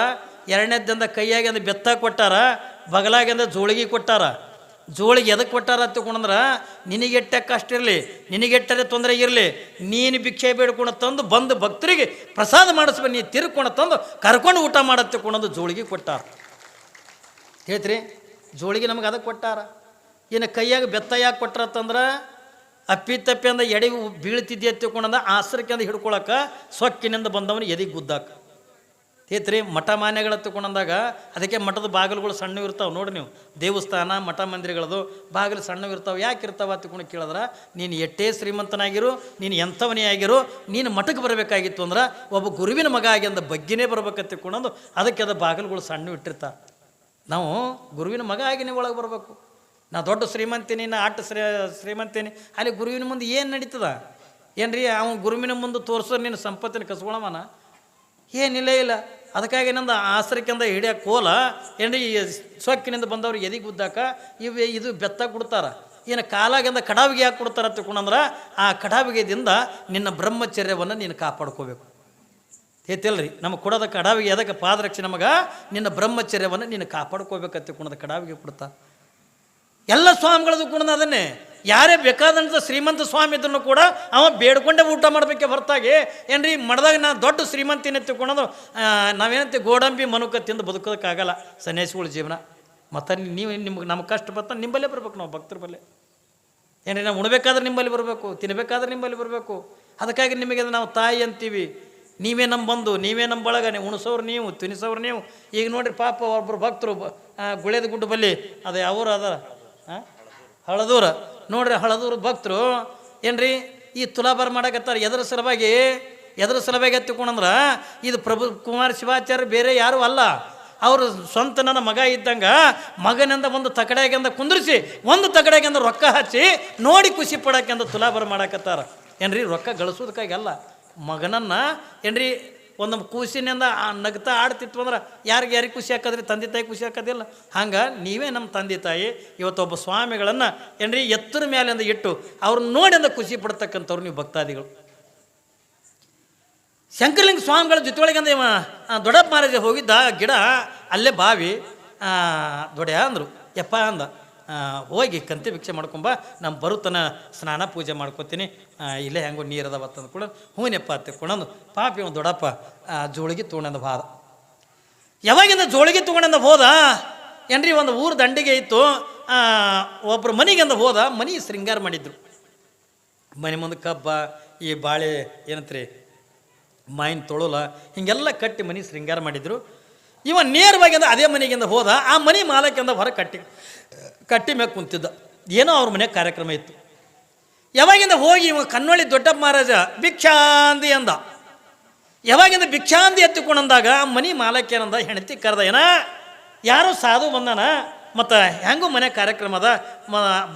ಎರಡನೇದಿಂದ ಕೈಯಾಗಿಂದ ಬೆತ್ತ ಕೊಟ್ಟಾರ. ಬಗಲಾಗಿಂದ ಜೋಳಿಗೆ ಕೊಟ್ಟಾರ. ಜೋಳಿಗೆ ಎದಕ್ಕೆ ಕೊಟ್ಟಾರ ಅಂತಕೊಂಡ್ರೆ ನಿನಗೆಟ್ಟೆ ಕಷ್ಟ ಇರಲಿ, ನಿನಗೆಟ್ಟರೆ ತೊಂದರೆ ಇರಲಿ, ನೀನು ಭಿಕ್ಷೆ ಬೇಡ್ಕೊಂಡು ತಂದು ಬಂದು ಭಕ್ತರಿಗೆ ಪ್ರಸಾದ ಮಾಡಿಸ್ಬೇಕು, ನೀ ತಿರ್ಕೊಂಡು ತಂದು ಕರ್ಕೊಂಡು ಊಟ ಮಾಡತ್ತಕೊಂಡೊಂದು ಜೋಳಿಗೆ ಕೊಟ್ಟಾರ. ಹೇಳ್ತೀರಿ ಜೋಳಿಗೆ ನಮಗೆ ಅದಕ್ಕೆ ಕೊಟ್ಟಾರ. ಇನ್ನು ಕೈಯಾಗ ಬೆತ್ತ ಯಾಕೆ ಕೊಟ್ಟಾರತ್ತಂದ್ರೆ ಅಪ್ಪಿ ಅಂದ ಎಡೆ ಬೀಳ್ತಿದ್ದೆ ಎತ್ತಿಕೊಂಡ ಆಶ್ರಕ್ಕೆ ಅಂದ ಹಿಡ್ಕೊಳಕ್ಕೆ ಸೊಕ್ಕಿನಿಂದ ಬಂದವನು ಎದಿಗೆ ಗುದ್ದಾಕ. ಏತ್ರಿ ಮಠ ಮಾನ್ಯಗಳು ತಗೊಂಡಂದಾಗ ಅದಕ್ಕೆ ಮಠದ ಬಾಗಿಲುಗಳು ಸಣ್ಣ ಇರ್ತಾವೆ ನೋಡಿ. ನೀವು ದೇವಸ್ಥಾನ ಮಠ ಮಂದಿರಗಳದು ಬಾಗಿಲು ಸಣ್ಣ ಇರ್ತಾವೆ. ಯಾಕೆ ಇರ್ತಾವ ತಿಳ್ಕೊಂಡು ಕೇಳಿದ್ರೆ ನೀನು ಎಷ್ಟೇ ಶ್ರೀಮಂತನಾಗಿರು, ನೀನು ಎಂಥವನೇ ಆಗಿರು, ನೀನು ಮಠಕ್ಕೆ ಬರಬೇಕಾಗಿತ್ತು ಅಂದ್ರೆ ಒಬ್ಬ ಗುರುವಿನ ಮಗ ಆಗಿ ಅಂದ ಬಗ್ಗಿನೇ ಬರ್ಬೇಕಂತ ತಿಳ್ಕೊಂಡು ಅದಕ್ಕೆ ಅದು ಬಾಗಿಲುಗಳು ಸಣ್ಣ ಇಟ್ಟಿರ್ತಾರೆ. ನಾವು ಗುರುವಿನ ಮಗ ಆಗಿ ನೀವು ಒಳಗೆ ಬರಬೇಕು. ನಾ ದೊಡ್ಡ ಶ್ರೀಮಂತಿನಿ, ನಾ ಶ್ರೀಮಂತಿನಿ, ಅಲ್ಲಿ ಗುರುವಿನ ಮುಂದೆ ಏನು ನಡೀತದ ಏನ್ರಿ? ಅವನು ಗುರುವಿನ ಮುಂದೆ ತೋರಿಸೋರು ನೀನು ಸಂಪತ್ತಿನ ಕಸ್ಕೊಳವನ ಏನಿಲ್ಲ ಇಲ್ಲ. ಅದಕ್ಕಾಗಿ ನಂದು ಆಶ್ರಕ್ಕಿಂದ ಹಿಡಿಯೋ ಕೋಲ ಏನ್ರಿ ಸೊಕ್ಕಿನಿಂದ ಬಂದವ್ರಿಗೆ ಎದಿಗೆ ಗುದ್ದಾಕ ಇದು ಬೆತ್ತ ಕೊಡ್ತಾರ. ಏನು ಕಾಲಾಗಿಂದ ಕಡಾವಿಗೆ ಯಾಕೆ ಕೊಡ್ತಾರ ತಿಳ್ಕೊಂಡ್ರೆ ಆ ಕಡಾವಿಗೆದಿಂದ ನಿನ್ನ ಬ್ರಹ್ಮಚರ್ಯವನ್ನು ನೀನು ಕಾಪಾಡ್ಕೋಬೇಕು. ಏತಿಲ್ರಿ ನಮಗೆ ಕೊಡೋದ ಕಡಾವಿಗೆ ಅದಕ್ಕೆ ಪಾದರಕ್ಷೆ ನಮಗೆ ನಿನ್ನ ಬ್ರಹ್ಮಚರ್ಯವನ್ನು ನೀನು ಕಾಪಾಡ್ಕೋಬೇಕಂತ ತಿಳ್ಕೊಂಡದ ಕಡಾವಿಗೆ ಕೊಡ್ತಾ. ಎಲ್ಲ ಸ್ವಾಮಿಗಳದ್ದು ಕೂಡ ಅದನ್ನೇ. ಯಾರೇ ಬೇಕಾದಂಥ ಶ್ರೀಮಂತ ಸ್ವಾಮಿ ಇದ್ರೂ ಕೂಡ ಅವ ಬೇಡ್ಕೊಂಡೇ ಊಟ ಮಾಡಬೇಕೆ ಹೊರತಾಗಿ ಏನ್ರಿ ಮಠದಾಗ ನಾ ದೊಡ್ಡ ಶ್ರೀಮಂತಿನ ತಿಳ್ಕೊಳೋದು ನಾವೇನಂತೀವಿ ಗೋಡಂಬಿ ಮನುಕ ತಿಂದು ಬದುಕೋದಕ್ಕಾಗಲ್ಲ ಸನ್ಯಾಸಿಗಳ ಜೀವನ. ಮತ್ತು ನೀವು ನಮ್ಗೆ ಕಷ್ಟ ಬರ್ತಾ ನಿಂಬಲ್ಲೇ ಬರ್ಬೇಕು, ನಾವು ಭಕ್ತರ ಬಲ್ಲೇ ಏನ್ರಿ. ನಾವು ಉಣ್ಬೇಕಾದ್ರೆ ನಿಂಬಲ್ಲಿ ಬರಬೇಕು, ತಿನ್ನಬೇಕಾದ್ರೆ ನಿಂಬಲ್ಲಿ ಬರಬೇಕು. ಅದಕ್ಕಾಗಿ ನಿಮಗೆ ನಾವು ತಾಯಿ ಅಂತೀವಿ. ನೀವೇ ನಮ್ಮ ಬಂದು, ನೀವೇ ನಮ್ಮ ಬಳಗ, ನೀವು ಉಣಿಸೋರು ನೀವು, ತಿನ್ನಿಸೋರು ನೀವು. ಈಗ ನೋಡ್ರಿ ಪಾಪ ಒಬ್ಬರು ಭಕ್ತರು ಗುಳೇದ ಗುಡ್ಡ ಬಲ್ಲಿ ಅದು ಯಾವೂರು ಅದ ಹಳದೂರ ನೋಡ್ರಿ. ಹಳದೂರು ಭಕ್ತರು ಏನ್ರಿ ಈ ತುಲಾಭಾರ ಮಾಡಕತ್ತಾರೆ. ಎದರ ಸಲುವಾಗಿ ಎತ್ತಿಕೊಂಡ್ರೆ ಇದು ಪ್ರಭು ಕುಮಾರ ಶಿವಾಚಾರ್ಯ ಬೇರೆ ಯಾರೂ ಅಲ್ಲ. ಅವರು ಸ್ವಂತ ನನ್ನ ಮಗ ಇದ್ದಂಗ ಮಗನಿಂದ ಒಂದು ತಕಡೆಗಿಂದ ಕುಂದ್ರಿಸಿ ಒಂದು ತಕಡೆಗಿಂದ ರೊಕ್ಕ ಹಚ್ಚಿ ನೋಡಿ ಖುಷಿ ಪಡೋಕೆಂದು ತುಲಾಭಾರ ಮಾಡಕತ್ತಾರ ಏನ್ರಿ. ರೊಕ್ಕ ಗಳಿಸೋದಕ್ಕಾಗಿ ಅಲ್ಲ, ಮಗನನ್ನು ಏನ್ರಿ ಒಂದು ಕೂಸಿನಿಂದ ನಗ್ತಾ ಆಡ್ತಿತ್ತು ಅಂದ್ರೆ ಯಾರಿಗೆ ಖುಷಿ ಹಾಕೋದ್ರಿ? ತಂದೆ ತಾಯಿ ಖುಷಿ ಹಾಕೋದಿಲ್ಲ. ಹಂಗೆ ನೀವೇ ನಮ್ಮ ತಂದೆ ತಾಯಿ. ಇವತ್ತೊಬ್ಬ ಸ್ವಾಮಿಗಳನ್ನು ಏನ್ರಿ ಎತ್ತರ ಮೇಲಿಂದ ಇಟ್ಟು ಅವ್ರನ್ನ ನೋಡಿಂದ ಖುಷಿ ಪಡ್ತಕ್ಕಂಥವ್ರು ನೀವು ಭಕ್ತಾದಿಗಳು. ಶಂಕರಲಿಂಗ ಸ್ವಾಮಿಗಳ ಜೊತೆಯೊಳಗಂದ ದೊಡ್ಡಪ್ಪ ಮಹಾರಾಜ ಹೋಗಿದ್ದ ಗಿಡ ಅಲ್ಲೇ ಬಾವಿ ದೊಡ್ಡ ಅಂದರು. ಯಪ್ಪ ಅಂದ, ಹೋಗಿ ಕಂತಿ ಭಿಕ್ಷೆ ಮಾಡ್ಕೊಂಬ, ನಮ್ಮ ಬರುತ್ತನ ಸ್ನಾನ ಪೂಜೆ ಮಾಡ್ಕೊತೀನಿ, ಇಲ್ಲೇ ಹೆಂಗೋ ನೀರದ ಬತ್ತಂದು ಕೂಡ ಹೂನೆಪ್ಪ ತಿಳ್ಕೊಂಡಂದು ಪಾಪ ಇವ ದೊಡ್ಡಪ್ಪ ಜೋಳಿಗೆ ತೊಗೊಂಡು ಹೋದ. ಯಾವಾಗಿಂದ ಜೋಳಿಗೆ ತೊಗೊಂಡು ಹೋದ ಏನ್ರಿ ಒಂದು ಊರು ದಂಡಿಗೆ ಇತ್ತು. ಒಬ್ಬರು ಮನೆಗಿಂದ ಹೋದ. ಮನೆ ಶೃಂಗಾರ ಮಾಡಿದ್ರು. ಮನೆ ಮುಂದೆ ಕಬ್ಬ ಈ ಬಾಳೆ ಏನಂತ್ರಿ ಮಾಯಿನ ತೊಳೋಲ ಹೀಗೆಲ್ಲ ಕಟ್ಟಿ ಮನೆ ಶೃಂಗಾರ ಮಾಡಿದ್ರು. ಇವ ನೇರವಾಗಿ ಅಂದ್ರೆ ಅದೇ ಮನೆಗಿಂದ ಹೋದ. ಆ ಮನೆ ಮಾಲಕಿಂದ ಹೊರ ಕಟ್ಟಿ ಮ್ಯಾಗ ಕುಂತಿದ್ದ. ಏನೋ ಅವ್ರ ಮನೆಗೆ ಕಾರ್ಯಕ್ರಮ ಇತ್ತು. ಯಾವಾಗಿಂದ ಹೋಗಿ ಇವ ಕನ್ನೊಳ್ಳಿ ದೊಡ್ಡಪ್ಪ ಮಹಾರಾಜ ಭಿಕ್ಷಾಂದಿ ಅಂದ. ಯಾವಾಗಿಂದ ಭಿಕ್ಷಾಂದಿ ಎತ್ತಿಕೊಂಡಂದಾಗ ಮನೆ ಮಾಲಕ್ಕೆ ಏನಂದ, ಹೆಂಡತಿ ಕರೆದ, ಏನ ಯಾರೋ ಸಾಧು ಬಂದಾನ, ಮತ್ತು ಹೆಂಗೂ ಮನೆ ಕಾರ್ಯಕ್ರಮ ಅದ,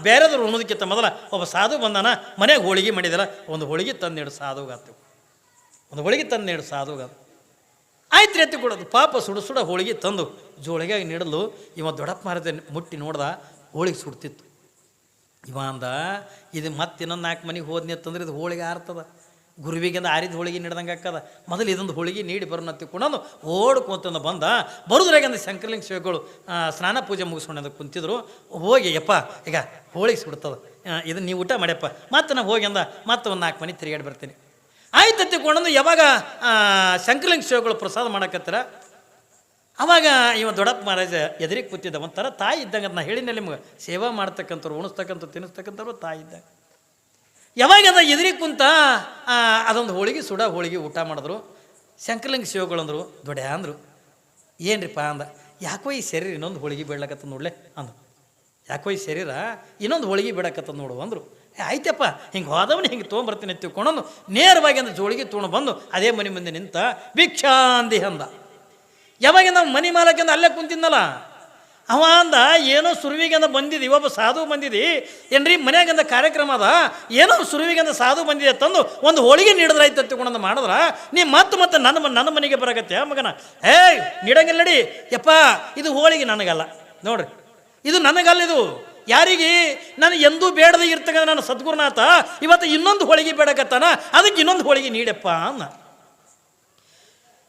ಬೇರೆದ್ರು ಉಣ್ಣೋದಕ್ಕಿಂತ ಮೊದಲ ಒಬ್ಬ ಸಾಧು ಬಂದಾನ, ಮನೆಗೆ ಹೋಳಿಗೆ ಮಾಡಿದಾರ, ಒಂದು ಹೋಳಿಗೆ ತಂದು ಸಾಧುಗಾತು, ಒಂದು ಹೋಳಿಗೆ ತಂದು ನೀಡು ಸಾಧುಗಾತ. ಆಯ್ತು ಎತ್ತಿ ಕೊಡೋದು. ಪಾಪ ಸುಡ ಹೋಳಿಗೆ ತಂದು ಜೋಳಿಗೆಯಾಗಿ ನೀಡಲು ಇವ ದೊಡ್ಡಪ್ಪ ಮಹಾರಾಜ ಮುಟ್ಟಿ ನೋಡ್ದ, ಹೋಳಿಗೆ ಸುಡ್ತಿತ್ತು. ಇವ ಅಂದ, ಇದು ಮತ್ತೆ ಇನ್ನೊಂದು 4 ಮನೆಗೆ ಹೋದ್ನಿ ಅಂತಂದ್ರೆ ಇದು ಹೋಳಿಗೆ ಆರ್ತದ, ಗುರುವಿಗಿಂದ ಆರಿದ ಹೋಳಿಗೆ ನೀಡ್ದಂಗೆ ಹಾಕದ, ಮೊದಲು ಇದೊಂದು ಹೋಳಿಗೆ ನೀಡಿ ಬರೋಣ ತಿಳ್ಕೊಂಡು ಓಡ್ಕೊಂತಂದು ಬಂದ. ಬರೋದ್ರಾಗಂದ ಶಂಕರಲಿಂಗ ಶಿವಗಳು ಸ್ನಾನ ಪೂಜೆ ಮುಗಿಸ್ಕೊಂಡು ಕುಂತಿದ್ರು. ಹೋಗಿ ಯಪ್ಪ ಈಗ ಹೋಳಿಗೆ ಸುಡ್ತದ, ಇದನ್ನು ನೀವು ಊಟ ಮಾಡ್ಯಪ್ಪ, ಮತ್ತೆ ನಾವು ಹೋಗಿ ಅಂದ ಮತ್ತೆ ಒಂದು 4 ಮನೆ ತಿರುಗಾಡಿ ಬರ್ತೀನಿ. ಆಯ್ತು ತಿಳ್ಕೊಂಡು ಯಾವಾಗ ಶಂಕರಲಿಂಗ ಶಿವಗಳು ಪ್ರಸಾದ ಮಾಡಕತ್ತಾರ, ಅವಾಗ ಇವ ದೊಡ್ಡಪ್ಪ ಮಹಾರಾಜ ಎದುರಿಗೆ ಕೂತಿದ್ದ. ಒಂಥರ ತಾಯಿ ಇದ್ದಂಗೆ. ನಾ ಹೇಳಿನಲ್ಲಿ ನಿಮ್ಗೆ ಸೇವಾ ಮಾಡ್ತಕ್ಕಂಥವ್ರು, ಉಣಿಸ್ತಕ್ಕಂಥ ತಿನ್ನಿಸ್ತಕ್ಕಂಥವ್ರು ತಾಯಿ ಇದ್ದಂಗೆ. ಯಾವಾಗ ಎದುರಿ ಕುಂತ ಅದೊಂದು ಹೋಳಿಗೆ ಹೋಳಿಗೆ ಊಟ ಮಾಡಿದ್ರು. ಶಂಕರಲಿಂಗ ಶಿವಗಳಂದರು, ದೊಡ್ಡ ಅಂದರು, ಏನ್ರಿಪ್ಪ ಅಂದ. ಯಾಕೋ ಈ ಶರೀರ ಇನ್ನೊಂದು ಹೋಳಿಗೆ ಬೇಡಕತ್ತ ನೋಡ್ಲೆ ಅಂದ್ರು. ಯಾಕೋ ಈ ಶರೀರ ಇನ್ನೊಂದು ಹೋಳಿಗೆ ಬೇಡಕತ್ತದ ನೋಡು ಅಂದರು. ಆಯ್ತಪ್ಪ, ಹಿಂಗೆ ಹೋದವನು ಹಿಂಗೆ ತೊಗೊಂಬರ್ತೀನಿ ಅಂತ ತಿಳ್ಕೊಂಡು ನೇರವಾಗಿ ಅಂದ ಜೋಳಿಗೆ ತೊಗೊಂಡು ಬಂದು ಅದೇ ಮನೆ ಮುಂದೆ ನಿಂತ ಭಿಕ್ಷಾಂದಿ ಅಂದ. ಯಾವಾಗ ನಾವು ಮನೆ ಮಾಲಕಿಂದ ಅಲ್ಲೇ ಕುಂತಿದ್ನಲ್ಲ, ಅವ ಅಂದ, ಏನೋ ಸುರುವಿಗೆಂದ ಬಂದಿದ್ದು ಒಬ್ಬ ಸಾಧು ಬಂದಿದ್ದು ಏನ್ರಿ ಮನ್ಯಾಗಂದ ಕಾರ್ಯಕ್ರಮ ಅದ, ಏನೋ ಸುರುವಿಗೆಂದ ಸಾಧು ಬಂದಿದೆ ತಂದು ಒಂದು ಹೋಳಿಗೆ ನೀಡಿದ್ರಾಯ್ತು ತಿಳ್ಕೊಂಡಂದು ಮಾಡಿದ್ರ ನೀ ಮತ್ತೆ ನನ್ನ ಮನೆಗೆ ಬರಕತ್ತೆ ಮಗನ. ನೀಡಂಗಿಲ್ಲ ನಡಿ ಯಪ್ಪ, ಇದು ಹೋಳಿಗೆ ನನಗಲ್ಲ ನೋಡ್ರಿ, ಇದು ನನಗಲ್ಲ, ಇದು ಯಾರಿಗೆ ನಾನು ಎಂದೂ ಬೇಡದೇ ಇರ್ತಕ್ಕಂಥ ನನ್ನ ಸದ್ಗುರುನಾಥ ಇವತ್ತು ಇನ್ನೊಂದು ಹೋಳಿಗೆ ಬೇಡಕತ್ತಾನ, ಅದಕ್ಕೆ ಇನ್ನೊಂದು ಹೋಳಿಗೆ ನೀಡಪ್ಪ ಅನ್ನ.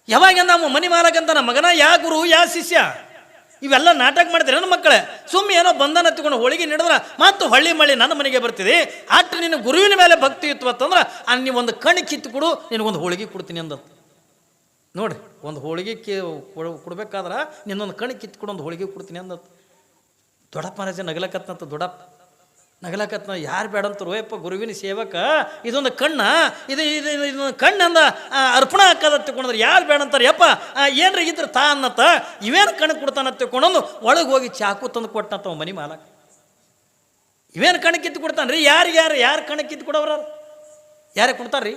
ಯಾವಾಗ ನಮ್ಮ ಮನೆ ಮಾಲಕಂತ ನಮ್ಮ ಮಗನ ಯಾ ಗುರು ಯಾ ಶಿಷ್ಯ ಇವೆಲ್ಲ ನಾಟಕ ಮಾಡ್ತೀರಿ ನನ್ನ ಮಕ್ಕಳೇ. ಸುಮ್ಮನೆ ಏನೋ ಬಂಧನ ಹತ್ಕೊಂಡು ಹೋಳಿಗೆ ನೀಡಿದ್ರೆ ಮತ್ತು ಹೊಳ್ಳಿ ಮಳ್ಳಿ ನನ್ನ ಮನೆಗೆ ಬರ್ತಿದೆ. ಆಟ್ಟು ನಿನ್ನ ಗುರುವಿನ ಮೇಲೆ ಭಕ್ತಿ ಇತ್ತು ಅಂತಂದ್ರೆ ನೀವೊಂದು ಕಣ್ಣು ಕಿತ್ತು ಕೊಡು, ನಿನಗೊಂದು ಹೋಳಿಗೆ ಕೊಡ್ತೀನಿ ಅಂದತ್ತು. ನೋಡ್ರಿ, ಒಂದು ಹೋಳಿಗೆ ಕೊಡ್ಬೇಕಾದ್ರೆ ನಿನ್ನೊಂದು ಕಣ್ಣು ಕಿತ್ತು ಕೊಡು, ಒಂದು ಹೋಳಿಗೆ ಕೊಡ್ತೀನಿ ಅಂದತ್ತು. ದೊಡ್ಡಪ್ಪ ಮಹಾರಾಜ ನಗಲಕತ್ನಂತ, ದೊಡ್ಡಪ್ಪ ನಗಲಕತ್ನ. ಯಾರು ಬೇಡಂತರು ಯಪ್ಪ, ಗುರುವಿನ ಸೇವಕ ಇದೊಂದು ಕಣ್ಣ, ಇದೊಂದು ಕಣ್ಣಂದ ಅರ್ಪಣ ಹಾಕದ ತಿಳ್ಕೊಂಡ್ರೆ ಯಾರು ಬೇಡಂತಾರೆ ಯಪ್ಪ, ಏನ್ರ ಇದ್ರೆ ತಾ ಅನ್ನತ್ತ. ಇವೇನು ಕಣ್ಣು ಕೊಡ್ತಾನ ತಿಳ್ಕೊಂಡೊಂದು ಒಳಗೆ ಹೋಗಿ ಚಾಕು ತಂದು ಕೊಟ್ಟನತ್ತ ಮನೆ ಮಾಲಕ. ಇವೇನು ಕಣ್ಣು ಕಿತ್ತು ಕೊಡ್ತಾನೆ ರೀ? ಯಾರು ಕಣ್ಣು ಕಿತ್ತು ಕೊಡೋರ? ಯಾರೇ ಕೊಡ್ತಾರ್ರಿ?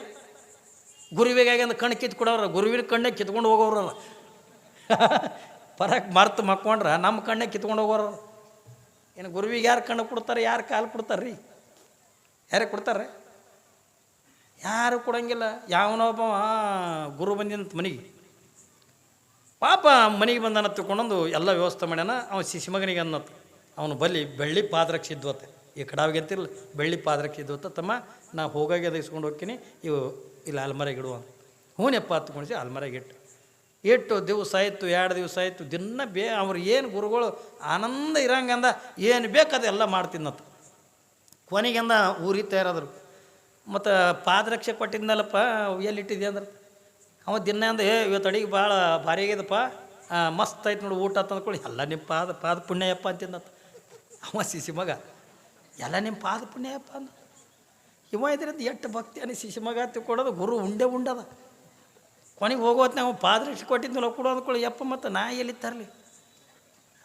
ಗುರುವಿಗಾಗಿ ಅಂದ ಕಣ್ಣು ಕಿತ್ತು ಕೊಡೋರ, ಗುರುವಿನ ಕಣ್ಣೇ ಕಿತ್ಕೊಂಡು ಹೋಗೋರಲ್ಲ. ಪರಕ್ಕೆ ಮರ್ತು ಮಕ್ಕೊಂಡ್ರೆ ನಮ್ಮ ಕಣ್ಣೇ ಕಿತ್ಕೊಂಡು ಹೋಗೋರ. ಏನು ಗುರುವಿಗೆ ಯಾರು ಕಣ್ಣು ಕೊಡ್ತಾರೆ, ಯಾರು ಕಾಲು ಕೊಡ್ತಾರೆ ರೀ? ಯಾರೇ ಕೊಡ್ತಾರೆ? ಯಾರು ಕೊಡಂಗಿಲ್ಲ. ಯಾವನೊಬ್ಬ ಗುರು ಬಂದಿನಂತ ಮನೆಗೆ, ಪಾಪ ಮನೆಗೆ ಬಂದನ ತಿಳ್ಕೊಂಡೊಂದು ಎಲ್ಲ ವ್ಯವಸ್ಥೆ ಮಾಡ್ಯಾನ. ಅವನು ಶಿಶು ಮಗನಿಗೆ ಅನ್ನತ್ತು, ಅವನು ಬಲ್ಲಿ ಬೆಳ್ಳಿ ಪಾದರಕ್ಷೆ ಇದ್ವತ್ತೆ, ಈ ಕಡಾವಿಗೆ ಅಂತಿರಲ್ಲ ಬೆಳ್ಳಿ ಪಾದರಕ್ಷೆ ಇದ್ವತ್ತ, ತಮ್ಮ ನಾ ಹೋಗಾಗಿ ಅದು ಇಸ್ಕೊಂಡು ಹೋಗ್ತೀನಿ, ಇವು ಇಲ್ಲಿ ಅಲ್ಮರೆಗೆ ಇಡುವ. ಹೂನೆಪ್ಪ ಹತ್ಕೊಂಡಿಸಿ ಅಲ್ಮರೆಗೆ ಇಟ್ಟು ದಿವಸ ಆಯಿತು, 2 ದಿವಸ ಆಯಿತು. ದಿನ ಅವ್ರು ಏನು ಗುರುಗಳು ಆನಂದ ಇರಂಗಂದ ಏನು ಬೇಕದೆಲ್ಲ ಮಾಡ್ತಿದ್ನತ್ತ. ಕೊನೆಗೆಂದ ಊರಿಗೆ ತಯಾರಾದ್ರು. ಮತ್ತು ಪಾದರಕ್ಷೆ ಕೊಟ್ಟಿದ್ನಲ್ಲಪ್ಪ, ಎಲ್ಲಿಟ್ಟಿದ್ದೆ ಅಂದ್ರೆ ಅವ ದಿನ ಅಂದ, ಇವತ್ತು ಅಡಿಗೆ ಭಾಳ ಭಾರಿ ಆಗ್ಯದಪ್ಪ, ಮಸ್ತ್ ಆಯ್ತು ನೋಡಿ ಊಟ ತಂದ್ಕೊಳ್ಳಿ, ಎಲ್ಲ ನಿಮ್ಮ ಪಾದ ಪುಣ್ಯಯಪ್ಪ ಅಂತಿದ್ದತ್ತ. ಅವ ಶಿಶು ಮಗ, ಎಲ್ಲ ನಿಮ್ಮ ಪಾದ ಪುಣ್ಯಯಪ್ಪ ಅಂದ. ಇವ ಇದ್ರದ್ದು ಎಷ್ಟು ಭಕ್ತಿ ಅನ್ನಿ ಶಿಶು ಮಗ ತಿಳ್ಕೊಡೋದು, ಗುರು ಉಂಡದ. ಕೊನೆಗೆ ಹೋಗೋತ್ ನಾವು ಪಾದರಕ್ಷೆ ಕೊಟ್ಟಿದ್ನಲ್ಲ ಕೊಡು ಅಂದ್ಕೊಳ್ಳಿ, ಯಪ್ಪ ಮತ್ತು ನಾ ಎಲ್ಲಿ ತರಲಿ,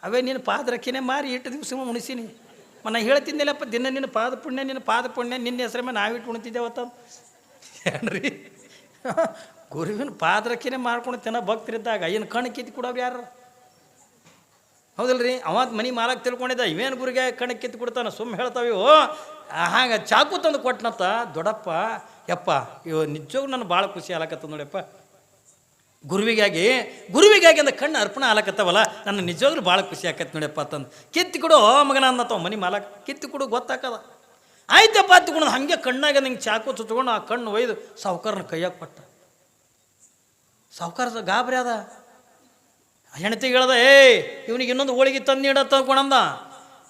ಅವೇ ನೀನು ಪಾದರಕ್ಷೆನೇ ಮಾರಿ 8 ದಿವಸ ಉಣಿಸೀನಿ. ನಾ ಹೇಳ್ತಿದ್ದಿಲ್ಲಪ್ಪ, ದಿನ ನಿನ್ನ ಪಾದ ಪುಣ್ಯ ನಿನ್ನ ಹೆಸರ ಮೇಲೆ ನಾವಿಟ್ಟು ಉಣ್ತಿದ್ದೇವತ್ತ ಏನ್ರಿ? ಗುರುವಿನ ಪಾದರಕ್ಷೆನೇ ಮಾಡ್ಕೊಂಡು ತಿನ್ನೋ ಭಕ್ತರಿದ್ದಾಗ ಏನು ಕಣ್ಣು ಕಿತ್ತು ಕೊಡೋರು ಯಾರು? ಹೌದಲ್ರಿ? ಅವಾಗ ಮನೆ ಮಾಲಕ್ ತಿಳ್ಕೊಂಡಿದ್ದ, ಇವೇನು ಗುರಿಗೆ ಕಣ್ಣು ಕಿತ್ತು ಕೊಡ್ತಾನೆ, ಸುಮ್ಮನೆ ಹೇಳ್ತಾವಿವು. ಹಾಗೆ ಚಾಕು ತಂದು ಕೊಟ್ಟನತ್ತ ದೊಡ್ಡಪ್ಪ. ಯಪ್ಪ, ಇವು ನಿಜವಾಗೂ ನನಗೆ ಭಾಳ ಖುಷಿ ಆಲಕತ್ತ ನೋಡ್ಯಪ್ಪ. ಗುರುವಿಗಾಗಿ ಅಂದ ಕಣ್ಣು ಅರ್ಪಣೆ ಆಲಕತ್ತವಲ್ಲ, ನನ್ನ ನಿಜವಾಗ್ಲೂ ಭಾಳ ಖುಷಿ ಆಕತ್ತೆ ನೋಡ್ಯಪ್ಪ ಅಂತಂದು. ಕಿತ್ತು ಕೊಡು ಮಗನ ಅನ್ನತ್ತವ ಮನೆ ಮಾಲಕ್. ಕಿತ್ತು ಕೊಡು ಗೊತ್ತಾಕದ. ಆಯ್ತಪ್ಪ ಹತ್ಕೊಂಡು ಹಾಗೆ ಕಣ್ಣಾಗ ನಿಂಗೆ ಚಾಕು ಚುಚ್ಕೊಂಡು ಆ ಕಣ್ಣು ಒಯ್ದು ಸಾವುಕಾರನ ಕೈಯಾಗ ಕೊಟ್ಟ. ಸಾವುಕಾರ ಗಾಬರಿ ಅದ. ಹೆಣ್ತಿಗೆ ಹೇಳ್ದ, ಇವನಿಗೆ ಇನ್ನೊಂದು ಹೋಳಿಗೆ ತಂದು ನೀಡ ತಂದ್ಕೊಂಡಂದ.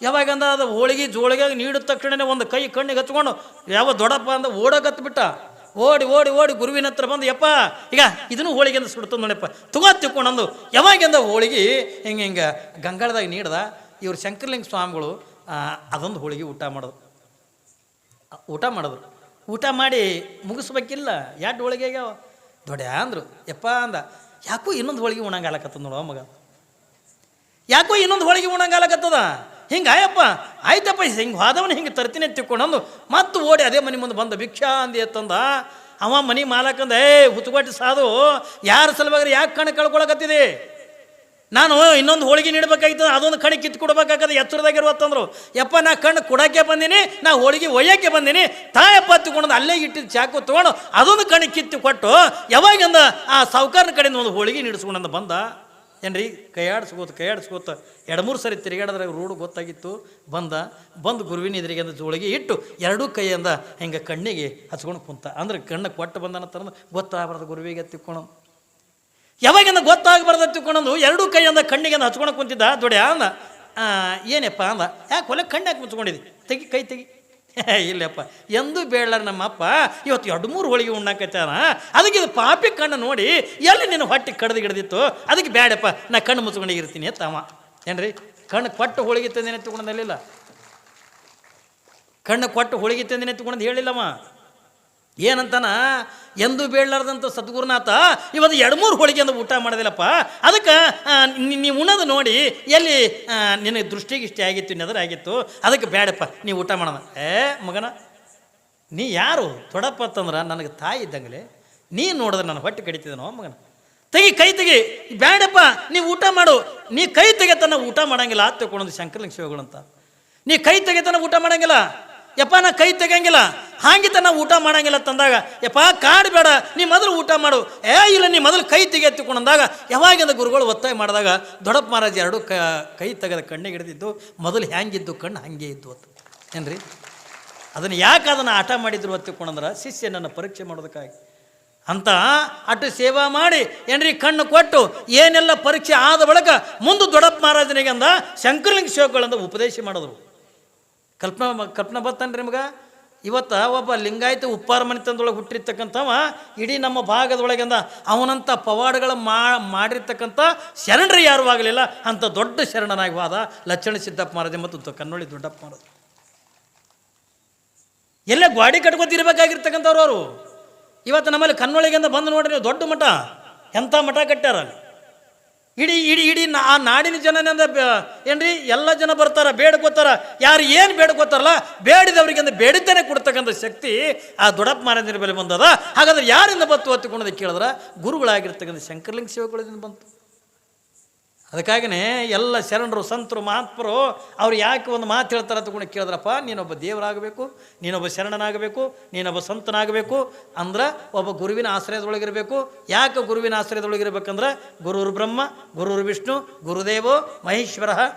ಯಾವಾಗಂದ ಅದು ಹೋಳಿಗೆ ಜೋಳಿಗೆ ನೀಡಿದ ತಕ್ಷಣ ಒಂದು ಕೈ ಕಣ್ಣಿಗೆ ಹಚ್ಕೊಂಡು ಯಾವ ದೊಡ್ಡಪ್ಪ ಅಂದ ಓಡಗತ್ಬಿಟ್ಟ. ಓಡಿ ಗುರುವಿನ ಹತ್ರ ಬಂದು, ಯಪ್ಪ ಈಗ ಇದನ್ನು ಹೋಳಿಗೆ ಅಂತ ಸುಡ್ತಂದು ನೋಡಪ್ಪ, ತಿಳ್ಕೊಂಡಂದು. ಯಾವಾಗಿಂದ ಹೋಳಿಗೆ ಹಿಂಗೆ ಗಂಗಾಳದಾಗ ನೀಡ್ದ. ಇವ್ರು ಶಂಕರಲಿಂಗ ಸ್ವಾಮಿಗಳು ಅದೊಂದು ಹೋಳಿಗೆ ಊಟ ಮಾಡಿದ್ರು. ಊಟ ಮಾಡಿ ಮುಗಿಸ್ಬೇಕಿಲ್ಲ, 2 ಹೋಳಿಗೆ ಆಗ್ಯಾವ. ದೊಡ್ಡ ಅಂದರು. ಯಪ್ಪ ಅಂದ, ಯಾಕೋ ಇನ್ನೊಂದು ಹೋಳಿಗೆ ಉಣಂಗಾಲಕತ್ತದ ನೋಡುವ ಮಗ, ಯಾಕೋ ಇನ್ನೊಂದು ಹೋಳಿಗೆ ಉಣಂಗಾಲಕತ್ತದ. ಹಿಂಗೆ ಆಯಪ್ಪ, ಆಯ್ತಪ್ಪ ಹಿಂಗೆ ಹೋದವನು ಹಿಂಗೆ ತರ್ತೀನಿ ತಿಳ್ಕೊಂಡಂದು ಮತ್ತು ಓಡಿ ಅದೇ ಮನೆ ಮುಂದೆ ಬಂದ. ಭಿಕ್ಷಾ ಅಂದಿ ಎತ್ತಂದ. ಅವ ಮನೆ ಮಾಲಕಂದ, ಹುಚ್ಚುಗೊಟ್ಟು ಸಾಧು, ಯಾರ ಸಲುವಾಗಿ ಯಾಕೆ ಕಣ್ಣು ಕಳ್ಕೊಳಕತ್ತಿದೆ? ನಾನು ಇನ್ನೊಂದು ಹೋಳಿಗೆ ನೀಡಬೇಕಾಗಿತ್ತು, ಅದೊಂದು ಕಣ್ಣು ಕಿತ್ತು ಕೊಡ್ಬೇಕಾಗದ ಎಚ್ಚರದಾಗಿರುವತ್ತಂದ್ರು. ಯಪ್ಪ, ನಾ ಕಣ್ಣು ಕೊಡೋಕ್ಕೆ ಬಂದೀನಿ, ನಾ ಹೋಳಿಗೆ ಒಯ್ಯೋಕ್ಕೆ ಬಂದೀನಿ. ತಾಯಪ್ಪ ತಿಳ್ಕೊಂಡು ಅಲ್ಲೇ ಇಟ್ಟಿದ್ದು ಚಾಕು ತೊಗೊಂಡು ಅದೊಂದು ಕಣ್ಣು ಕಿತ್ತು ಕೊಟ್ಟು ಯಾವಾಗಿಂದ ಆ ಸಾವುಕಾರನ ಕಡೆಯಿಂದ ಒಂದು ಹೋಳಿಗೆ ನೀಡಿಸ್ಕೊಂಡಂದು ಬಂದ. ಏನ್ರಿ, ಕೈಯಾಡಿಸ್ಕೋತ 2-3 ಸರಿ ತಿರುಗಾಡೋದ್ರಾಗ ರೂಢು ಗೊತ್ತಾಗಿತ್ತು. ಬಂದು ಗುರುವಿನ ಎದುರಿಗೆ ಅಂದ ಜೋಳಿಗೆ ಇಟ್ಟು 2 ಕೈಯಿಂದ ಹಿಂಗೆ ಕಣ್ಣಿಗೆ ಹಚ್ಕೊಂಡು ಕುಂತ. ಅಂದ್ರೆ ಕಣ್ಣು ಕೊಟ್ಟು ಬಂದನ ತರಂದು ಗೊತ್ತಾಗಬಾರ್ದು ಗುರುವಿಗೆ ತಿಳ್ಕೊಂಡು. ಯಾವಾಗಿಂದ ಗೊತ್ತಾಗಬಾರ್ದು ತಿಳ್ಕೊಂಡು 2 ಕೈಯಿಂದ ಕಣ್ಣಿಗೆ ಹಚ್ಕೊಂಡು ಕುಂತಿದ್ದ. ದೊಡ್ಡ ಅಂದ, ಏನಪ್ಪ ಅಂದ. ಯಾಕೆ ಹೊಲ ಕಣ್ಣಾಕೆ ಮುಚ್ಕೊಂಡಿದ್ದಿ? ಕೈ ತೆಗಿ. ಇಲ್ಲಪ್ಪ, ಎಂದೂ ಬೇಡಲಾರ ನಮ್ಮಪ್ಪ ಇವತ್ತು 2-3 ಹೋಳಿಗೆ ಉಣ್ಣಾಕತ್ತಾನ, ಅದಕ್ಕೆ ಇದು ಪಾಪಿ ಕಣ್ಣು ನೋಡಿ ಎಲ್ಲಿ ನಿನ್ನ ಹೊಟ್ಟೆ ಕಡ್ದು ಹಿಡ್ದಿತ್ತು, ಅದಕ್ಕೆ ಬೇಡಪ್ಪ ನಾ ಕಣ್ಣು ಮುಚ್ಕೊಂಡಿರ್ತೀನಿ ತಮ್ಮ. ಏನ್ರಿ, ಕಣ್ಣು ಕೊಟ್ಟು ಹೋಳಿಗೆ ತಂದೇನೆ ತಿಳ್ಕೊಂಡಲ್ಲಿಲ್ಲ. ಕಣ್ಣು ಕೊಟ್ಟು ಹೋಳಿಗೆ ತಂದಿನ ಎತ್ಕೊಂಡು ಹೇಳಿಲ್ಲವ. ಏನಂತಾನ, ಎಂದು ಬೇಡಲಾರ್ದಂಥ ಸದ್ಗುರುನಾಥ ಇವತ್ತು 2-3 ಹೋಳಿಗೆಯಿಂದ ಊಟ ಮಾಡೋದಿಲ್ಲಪ್ಪ, ಅದಕ್ಕೆ ನೀವು ಉಣ್ಣೋದು ನೋಡಿ ಎಲ್ಲಿ ನಿನಗೆ ದೃಷ್ಟಿಗೆ ಇಷ್ಟ ಆಗಿತ್ತು, ನೆದರ ಆಗಿತ್ತು, ಅದಕ್ಕೆ ಬೇಡಪ್ಪ ನೀವು ಊಟ ಮಾಡೋಣ. ಮಗನ ನೀ ಯಾರು ತೊಡಪ್ಪ ಅಂತಂದ್ರೆ ನನಗೆ ತಾಯಿ ಇದ್ದಂಗಲೇ, ನೀ ನೋಡಿದ್ರೆ ನನ್ನ ಹೊಟ್ಟೆ ಕಡಿತಿದ್ದನೋ ಮಗನ, ತೆಗಿ ಕೈ ತೆಗಿ, ಬೇಡಪ್ಪ ನೀವು ಊಟ ಮಾಡು, ನೀ ಕೈ ತೆಗೆತನ ಊಟ ಮಾಡಂಗಿಲ್ಲ ಅಂತ ತಿಳ್ಕೊಂಡು ಶಂಕರಲಿಂಗ ಶಿವಗಳಂತ. ನೀ ಕೈ ತೆಗೆತನ ಊಟ ಮಾಡಂಗಿಲ್ಲ, ಯಪ್ಪ ನಾ ಕೈ ತೆಗಂಗಿಲ್ಲ, ಹಾಂಗಿತ ನಾವು ಊಟ ಮಾಡಂಗಿಲ್ಲ ತಂದಾಗ, ಯಪ್ಪ ಕಾಡಬೇಡ ನೀ ಮೊದಲು ಊಟ ಮಾಡು, ಇಲ್ಲ ನೀ ಮೊದಲು ಕೈ ತೆಗೆತ್ತಿಕೊಂಡಂದಾಗ ಯಾವಾಗಿಂದ ಗುರುಗಳು ಒತ್ತಾಯ ಮಾಡಿದಾಗ ದೊಡ್ಡಪ್ಪ ಮಹಾರಾಜ್ 2 ಕೈ ತೆಗೆದ ಕಣ್ಣಿಗೆ ಹಿಡಿದಿದ್ದು, ಮೊದಲು ಹ್ಯಾಂಗಿದ್ದು ಕಣ್ಣು ಹಾಗೆ ಇದ್ದು ಅಂತ ಏನ್ರಿ. ಅದನ್ನು ಯಾಕೆ ಅದನ್ನು ಆಟ ಮಾಡಿದ್ರು ಹೊತ್ತಿಕೊಂಡಂದ್ರೆ ಶಿಷ್ಯನನ್ನು ಪರೀಕ್ಷೆ ಮಾಡೋದಕ್ಕಾಗಿ ಅಂತ ಅಟ್ಟು ಸೇವಾ ಮಾಡಿ ಏನ್ರಿ ಕಣ್ಣು ಕೊಟ್ಟು ಏನೆಲ್ಲ ಪರೀಕ್ಷೆ ಆದ ಬಳಿಕ ಮುಂದೆ ದೊಡ್ಡಪ್ಪ ಮಹಾರಾಜನಿಗೆ ಅಂದ ಶಂಕರಲಿಂಗ ಶಿವಗಳಿಂದ ಉಪದೇಶ ಮಾಡಿದ್ರು. ಕಲ್ಪನಾ ಬರ್ತನ್ರಿ ನಿಮ್ಗೆ. ಇವತ್ತು ಒಬ್ಬ ಲಿಂಗಾಯತ ಉಪ್ಪಾರ ಮನೆತನದೊಳಗೆ ಹುಟ್ಟಿರ್ತಕ್ಕಂಥವ ಇಡೀ ನಮ್ಮ ಭಾಗದೊಳಗಿಂದ ಅವನಂಥ ಪವಾಡಗಳ ಮಾಡಿರ್ತಕ್ಕಂಥ ಶರಣರು ಯಾರೂ ಆಗಲಿಲ್ಲ. ಅಂಥ ದೊಡ್ಡ ಶರಣನಾಗಿ ಹೋದ ಲಕ್ಷಣ ಸಿದ್ದಪ್ಪ ಮಹಾರಾಜ ಮತ್ತು ಕನ್ನೊಳ್ಳಿ ದೊಡ್ಡಪ್ಪ ಮಹಾರಾಜ. ಎಲ್ಲೇ ಗಾಡಿ ಕಟ್ಕೊತಿರ್ಬೇಕಾಗಿರ್ತಕ್ಕಂಥವ್ರು ಅವರು. ಇವತ್ತು ನಮ್ಮಲ್ಲಿ ಕನ್ನೊಳಿಗಿಂದ ಬಂದು ನೋಡ್ರಿ ನೀವು, ದೊಡ್ಡ ಮಠ, ಎಂಥ ಮಠ ಕಟ್ಟ್ಯಾರ. ಇಡೀ ಇಡೀ ಇಡೀ ಆ ನಾಡಿನ ಜನನಿಂದ ಏನ್ರಿ ಎಲ್ಲ ಜನ ಬರ್ತಾರ, ಬೇಡ್ಕೋತಾರ. ಯಾರು ಏನು ಬೇಡ್ಕೋತಾರಲ್ಲ ಬೇಡಿದವರಿಗಿಂದ ಬೇಡಿದ್ದೇನೆ ಕೊಡ್ತಕ್ಕಂಥ ಶಕ್ತಿ ಆ ದೊಡ್ಡಪ್ಪ ಮಹಾರಾಜರ ಬೆಲೆ ಬಂದದ. ಹಾಗಾದ್ರೆ ಯಾರಿಂದ ಬಂತು ಹೊತ್ತಿಕೊಂಡೋದು ಕೇಳಿದ್ರೆ ಗುರುಗಳಾಗಿರ್ತಕ್ಕಂಥ ಶಂಕರಲಿಂಗ ಶಿವಗಳಿಂದ ಬಂತು. ಅದಕ್ಕಾಗಿಯೇ ಎಲ್ಲ ಶರಣರು ಸಂತರು ಮಹಾತ್ಮರು ಅವ್ರು ಯಾಕೆ ಒಂದು ಮಾತು ಹೇಳ್ತಾರೆ ತಗೊಂಡು ಕೇಳಿದ್ರಪ್ಪ, ನೀನೊಬ್ಬ ದೇವರಾಗಬೇಕು, ನೀನೊಬ್ಬ ಶರಣನಾಗಬೇಕು, ನೀನೊಬ್ಬ ಸಂತನಾಗಬೇಕು ಅಂದ್ರೆ ಒಬ್ಬ ಗುರುವಿನ ಆಶ್ರಯದೊಳಗಿರಬೇಕು. ಯಾಕೆ ಗುರುವಿನ ಆಶ್ರಯದೊಳಗಿರ್ಬೇಕಂದ್ರೆ ಗುರುರ್ ಬ್ರಹ್ಮ ಗುರುರ್ ವಿಷ್ಣು ಗುರುದೇವೋ ಮಹೇಶ್ವರ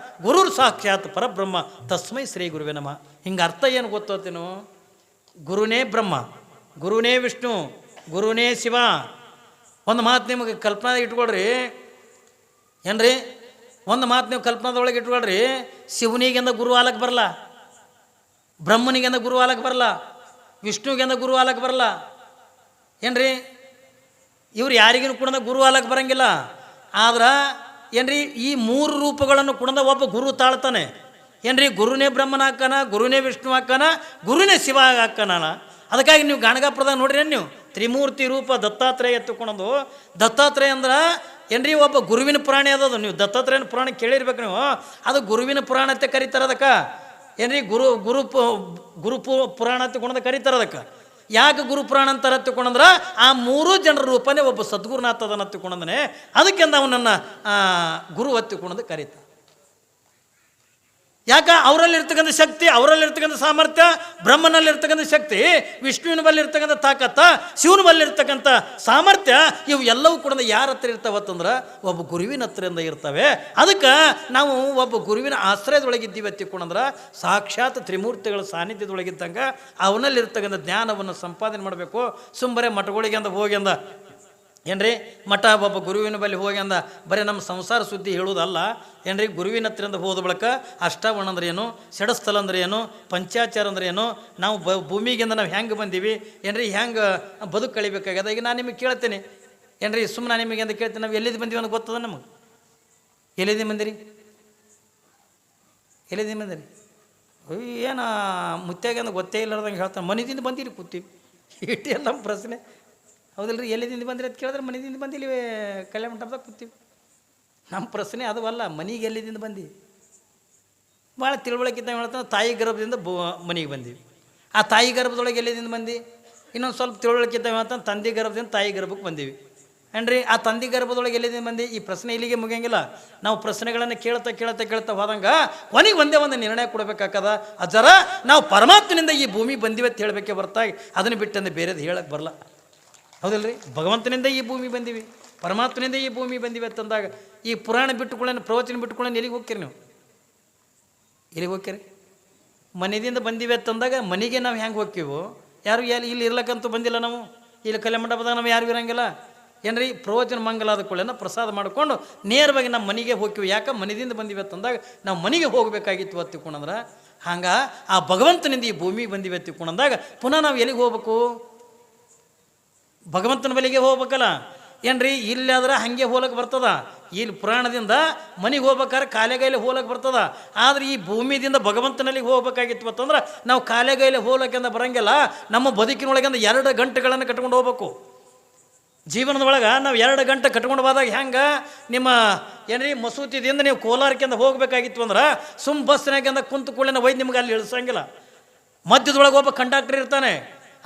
ಗುರುರ್ ಸಾಕ್ಷಾತ್ ಪರಬ್ರಹ್ಮ ತಸ್ಮೈ ಶ್ರೀ ಗುರುವೇ ನಮಃ. ಹಿಂಗೆ ಅರ್ಥ ಏನು ಗೊತ್ತೋತೇನು? ಗುರುನೇ ಬ್ರಹ್ಮ, ಗುರುನೇ ವಿಷ್ಣು, ಗುರುನೇ ಶಿವ. ಒಂದು ಮಾತು ನಿಮಗೆ ಕಲ್ಪನಾ ಇಟ್ಕೊಳ್ರಿ ಏನ್ರಿ, ಒಂದು ಮಾತು ನೀವು ಕಲ್ಪನಾದೊಳಗೆ ಇಟ್ಕೊಳ್ರಿ. ಶಿವನಿಗೆಂದ ಗುರು ಆಲಕ್ಕೆ ಬರಲ್ಲ, ಬ್ರಹ್ಮನಿಗೆಂದ ಗುರು ಆಲಕ್ಕೆ ಬರಲ್ಲ, ವಿಷ್ಣುಗೆಂದ ಗುರು ಆಲಕ್ಕೆ ಬರಲ್ಲ ಏನ್ರಿ. ಇವ್ರು ಯಾರಿಗೂ ಕೂಡ ಗುರು ಆಲಕ್ಕೆ ಬರಂಗಿಲ್ಲ. ಆದ್ರೆ ಏನ್ರಿ ಈ 3 ರೂಪಗಳನ್ನು ಕೂಡ ಒಬ್ಬ ಗುರು ತಾಳ್ತಾನೆ ಏನ್ರಿ. ಗುರುನೇ ಬ್ರಹ್ಮನ ಹಾಕನ, ಗುರುನೇ ವಿಷ್ಣು ಹಾಕನ, ಗುರುನೇ ಶಿವ ಹಾಕನ. ಅದಕ್ಕಾಗಿ ನೀವು ಗಾಣಗಾಪುರದಾಗ ನೋಡ್ರಿ ನೀವು ತ್ರಿಮೂರ್ತಿ ರೂಪ ದತ್ತಾತ್ರೇಯ ಎತ್ತುಕೊಳೋದು. ದತ್ತಾತ್ರೇಯ ಅಂದ್ರೆ ಏನ್ರಿ ಒಬ್ಬ ಗುರುವಿನ ಪುರಾಣ ಅದದು. ನೀವು ದತ್ತಾತ್ರೇಯನ ಪುರಾಣ ಕೇಳಿರ್ಬೇಕು ನೀವು. ಅದು ಗುರುವಿನ ಪುರಾಣ ಅಂತ ಕರೀತಾರೆ ಅದಕ್ಕೆ ಏನ್ರಿ. ಗುರು ಪುರಾಣ ಹತ್ತಿಕೊಂಡ ಕರೀತಾರೆ ಅದಕ್ಕೆ. ಯಾಕೆ ಗುರು ಪುರಾಣ ಅಂತಾರೆ ಹತ್ತಿಕೊಂಡ್ರೆ ಆ 3 ಜನರ ರೂಪನೇ ಒಬ್ಬ ಸದ್ಗುರುನಾಥ ಅದನ್ನು ಹತ್ತಿಕೊಂಡಂದನೆ, ಅದಕ್ಕೆಂದ ಅವನನ್ನು ಗುರು ಹತ್ತಿಕೊಂಡಂದು ಕರೀತಾರೆ. ಯಾಕೆ ಅವರಲ್ಲಿರ್ತಕ್ಕಂಥ ಶಕ್ತಿ, ಅವರಲ್ಲಿರ್ತಕ್ಕಂಥ ಸಾಮರ್ಥ್ಯ, ಬ್ರಹ್ಮನಲ್ಲಿರ್ತಕ್ಕಂಥ ಶಕ್ತಿ, ವಿಷ್ಣುವಿನ ಬಲ್ಲಿರ್ತಕ್ಕಂಥ ತಾಕತ್ತ, ಶಿವನ ಬಲ್ಲಿರ್ತಕ್ಕಂಥ ಸಾಮರ್ಥ್ಯ, ಇವು ಎಲ್ಲವೂ ಕೂಡ ಯಾರ ಹತ್ರ ಇರ್ತಾವತ್ತಂದ್ರೆ ಒಬ್ಬ ಗುರುವಿನ ಹತ್ರದಿಂದ ಇರ್ತವೆ. ಅದಕ್ಕೆ ನಾವು ಒಬ್ಬ ಗುರುವಿನ ಆಶ್ರಯದೊಳಗಿದ್ದೀವಿ ಹತ್ತಿಕೊಂಡ್ರೆ ಸಾಕ್ಷಾತ್ ತ್ರಿಮೂರ್ತಿಗಳ ಸಾನ್ನಿಧ್ಯದೊಳಗಿದ್ದಂಗೆ ಅವನಲ್ಲಿರ್ತಕ್ಕಂಥ ಜ್ಞಾನವನ್ನು ಸಂಪಾದನೆ ಮಾಡಬೇಕು. ಸುಮ್ಮನೆ ಮಠಗಳಿಗೆ ಅಂದ ಹೋಗಿ ಅಂದ ಏನ್ರಿ, ಮಠ ಒಬ್ಬ ಗುರುವಿನ ಬಳಿ ಹೋಗಿ ಅಂದ ಬರೀ ನಮ್ಮ ಸಂಸಾರ ಸುದ್ದಿ ಹೇಳುವುದಲ್ಲ ಏನ್ರಿ. ಗುರುವಿನ ಹತ್ತಿರಿಂದ ಹೋದ ಬಳಿಕ ಅಷ್ಟಾವರಣ ಅಂದ್ರೆ ಏನು, ಷಡಸ್ಥಲ ಅಂದ್ರೆ ಏನು, ಪಂಚಾಚಾರ ಅಂದ್ರೆ ಏನು, ನಾವು ಭೂಮಿಗಿಂದ ನಾವು ಹೆಂಗೆ ಬಂದೀವಿ ಏನ್ರಿ, ಹೆಂಗೆ ಬದುಕು ಕಳಿಬೇಕಾಗ್ಯದ. ಈಗ ನಾನು ನಿಮಗೆ ಕೇಳ್ತೇನೆ ಏನ್ರಿ, ಸುಮ್ಮನೆ ನಾನು ನಿಮಗೆ ಅಂತ ಕೇಳ್ತೇನೆ, ನಾವು ಎಲ್ಲಿದ್ದು ಬಂದೀವಿ ಅನ್ನೋ ಗೊತ್ತದ ನಮಗೆ? ಎಲ್ಲಿದ್ದು ಬಂದಿರಿ, ಎಲ್ಲಿದ್ದು ಬಂದಿರಿ? ಏನು ಮುತ್ಯಾಗ ಅಂದ್ರೆ ಗೊತ್ತೇ ಇಲ್ಲಾರ್ದಂಗೆ ಹೇಳ್ತಾನೆ, ಮನೆದಿಂದ ಬಂದಿರಿ ಕೂತೀವಿ. ಇಟ್ಟು ಎಲ್ಲ ನಮ್ಮ ಪ್ರಶ್ನೆ ಹೌದಲ್ರಿ. ಎಲ್ಲಿದಿಂದ ಬಂದಿರಿ ಅಂತ ಕೇಳಿದ್ರೆ ಮನೆಯಿಂದ ಬಂದಿಲ್ಲ, ಕಲ್ಯಾಣ ಮಂಟಪದಾಗ ಕೂತೀವಿ. ನಮ್ಮ ಪ್ರಶ್ನೆ ಅದು ಅಲ್ಲ, ಮನೆಗೆ ಎಲ್ಲಿದಿಂದ ಬಂದೀವಿ. ಭಾಳ ತಿಳುವಳಿಕಿದ್ದ ಹೇಳ್ತಾನೆ, ತಾಯಿ ಗರ್ಭದಿಂದ ಮನೆಗೆ ಬಂದೀವಿ. ಆ ತಾಯಿ ಗರ್ಭದೊಳಗೆ ಎಲ್ಲಿದಿಂದ ಬಂದು ಇನ್ನೊಂದು ಸ್ವಲ್ಪ ತಿಳುವಳಿಕಿದ್ದ ಹೇಳ್ತಾನೆ, ತಂದೆ ಗರ್ಭದಿಂದ ತಾಯಿ ಗರ್ಭಕ್ಕೆ ಬಂದೀವಿ ಏನ್ರಿ. ಆ ತಂದೆ ಗರ್ಭದೊಳಗೆ ಎಲ್ಲಿದಿಂದ ಬಂದು ಈ ಪ್ರಶ್ನೆ ಇಲ್ಲಿಗೆ ಮುಗಿಯಂಗಿಲ್ಲ. ನಾವು ಪ್ರಶ್ನೆಗಳನ್ನು ಕೇಳ್ತಾ ಹೋದಂಗೆ ಕೊನೆಗೆ ಒಂದೇ ಒಂದು ನಿರ್ಣಯ ಕೊಡಬೇಕಾಗ್ತದ. ಅದರ ನಾವು ಪರಮಾತ್ಮನಿಂದ ಈ ಭೂಮಿ ಬಂದಿವೆ ಅಂತ ಹೇಳಬೇಕೆ ಹೊರತಾಗಿ ಅದನ್ನು ಬಿಟ್ಟಂದ್ರೆ ಬೇರೆದು ಹೇಳಕ್ಕೆ ಬರಲ್ಲ. ಹೌದಲ್ರಿ. ಭಗವಂತನಿಂದ ಈ ಭೂಮಿ ಬಂದೀವಿ, ಪರಮಾತ್ಮನಿಂದ ಈ ಭೂಮಿ ಬಂದಿವೆ ಅಂತಂದಾಗ ಈ ಪುರಾಣ ಬಿಟ್ಟುಕೊಳ್ಳೇನು, ಪ್ರವಚನ ಬಿಟ್ಟುಕೊಳ್ಳೇನು ಎಲ್ಲಿಗೆ ಹೋಗ್ತೀರಿ ನೀವು? ಎಲ್ಲಿಗೆ ಹೋಗ್ತೀರಿ? ಮನೆಯಿಂದ ಬಂದಿವೆ ಅಂತಂದಾಗ ಮನೆಗೆ ನಾವು ಹೆಂಗೆ ಹೋಗ್ತೀವೋ, ಯಾರು ಇಲ್ಲಿ ಇರ್ಲಕ್ಕಂತೂ ಬಂದಿಲ್ಲ. ನಾವು ಇಲ್ಲಿ ಕಲ್ಯಾಣ ಮಂಟಪದಾಗ ನಾವು ಯಾರು ಇರೋಂಗಿಲ್ಲ ಏನ್ರಿ. ಪ್ರವಚನ ಮಂಗಲ ಆದ ಕೂಡಲೇ ಪ್ರಸಾದ ಮಾಡಿಕೊಂಡು ನೇರವಾಗಿ ನಮ್ಮ ಮನೆಗೆ ಹೋಗ್ತೀವಿ. ಯಾಕೆ ಮನೆಯಿಂದ ಬಂದಿವೆ ಅಂತಂದಾಗ ನಾವು ಮನೆಗೆ ಹೋಗಬೇಕಾಗಿತ್ತು ಹತ್ತಿಕೊಂಡಂದ್ರೆ ಹಂಗೆ ಆ ಭಗವಂತನಿಂದ ಈ ಭೂಮಿ ಬಂದಿವೆ ಹತ್ತಿಕೊಂಡಂದಾಗ ಪುನಃ ನಾವು ಎಲ್ಲಿಗೆ ಹೋಗ್ಬೇಕು? ಭಗವಂತನ ಬಳಿಗೆ ಹೋಗ್ಬೇಕಲ್ಲ. ಏನ್ರಿ ಇಲ್ಲಾದ್ರೆ ಹಾಗೆ ಹೋಲಕ್ಕೆ ಬರ್ತದ. ಇಲ್ಲಿ ಪುರಾಣದಿಂದ ಮನೆಗೆ ಹೋಗ್ಬೇಕಾದ್ರೆ ಕಾಲೆಗೈಲಿ ಹೋಲಕ್ಕೆ ಬರ್ತದ. ಆದರೆ ಈ ಭೂಮಿದಿಂದ ಭಗವಂತನಲ್ಲಿ ಹೋಗ್ಬೇಕಾಗಿತ್ತು ಅಂತಂದ್ರೆ ನಾವು ಕಾಲೆಗೈಲಿ ಹೋಲಕ್ಕಿಂದ ಬರಂಗಿಲ್ಲ. ನಮ್ಮ ಬದುಕಿನೊಳಗಿಂದ 2 ಗಂಟೆಗಳನ್ನು ಕಟ್ಕೊಂಡು ಹೋಗ್ಬೇಕು. ಜೀವನದೊಳಗೆ ನಾವು 2 ಗಂಟೆ ಕಟ್ಕೊಂಡು ಹೋದಾಗ ಹೆಂಗೆ ನಿಮ್ಮ ಏನ್ರಿ ಮಸೂತಿದಿಂದ ನೀವು ಕೋಲಾರಕ್ಕಿಂದ ಹೋಗಬೇಕಾಗಿತ್ತು ಅಂದ್ರೆ ಬಸ್ನಾಗಿಂದ ಕುಂತು ಕೂಡಲೇ ಒಯ್ದು ನಿಮ್ಗೆ ಅಲ್ಲಿ ಇಳಿಸಂಗಿಲ್ಲ. ಮಧ್ಯದೊಳಗೆ ಒಬ್ಬ ಕಂಡಕ್ಟರ್ ಇರ್ತಾನೆ.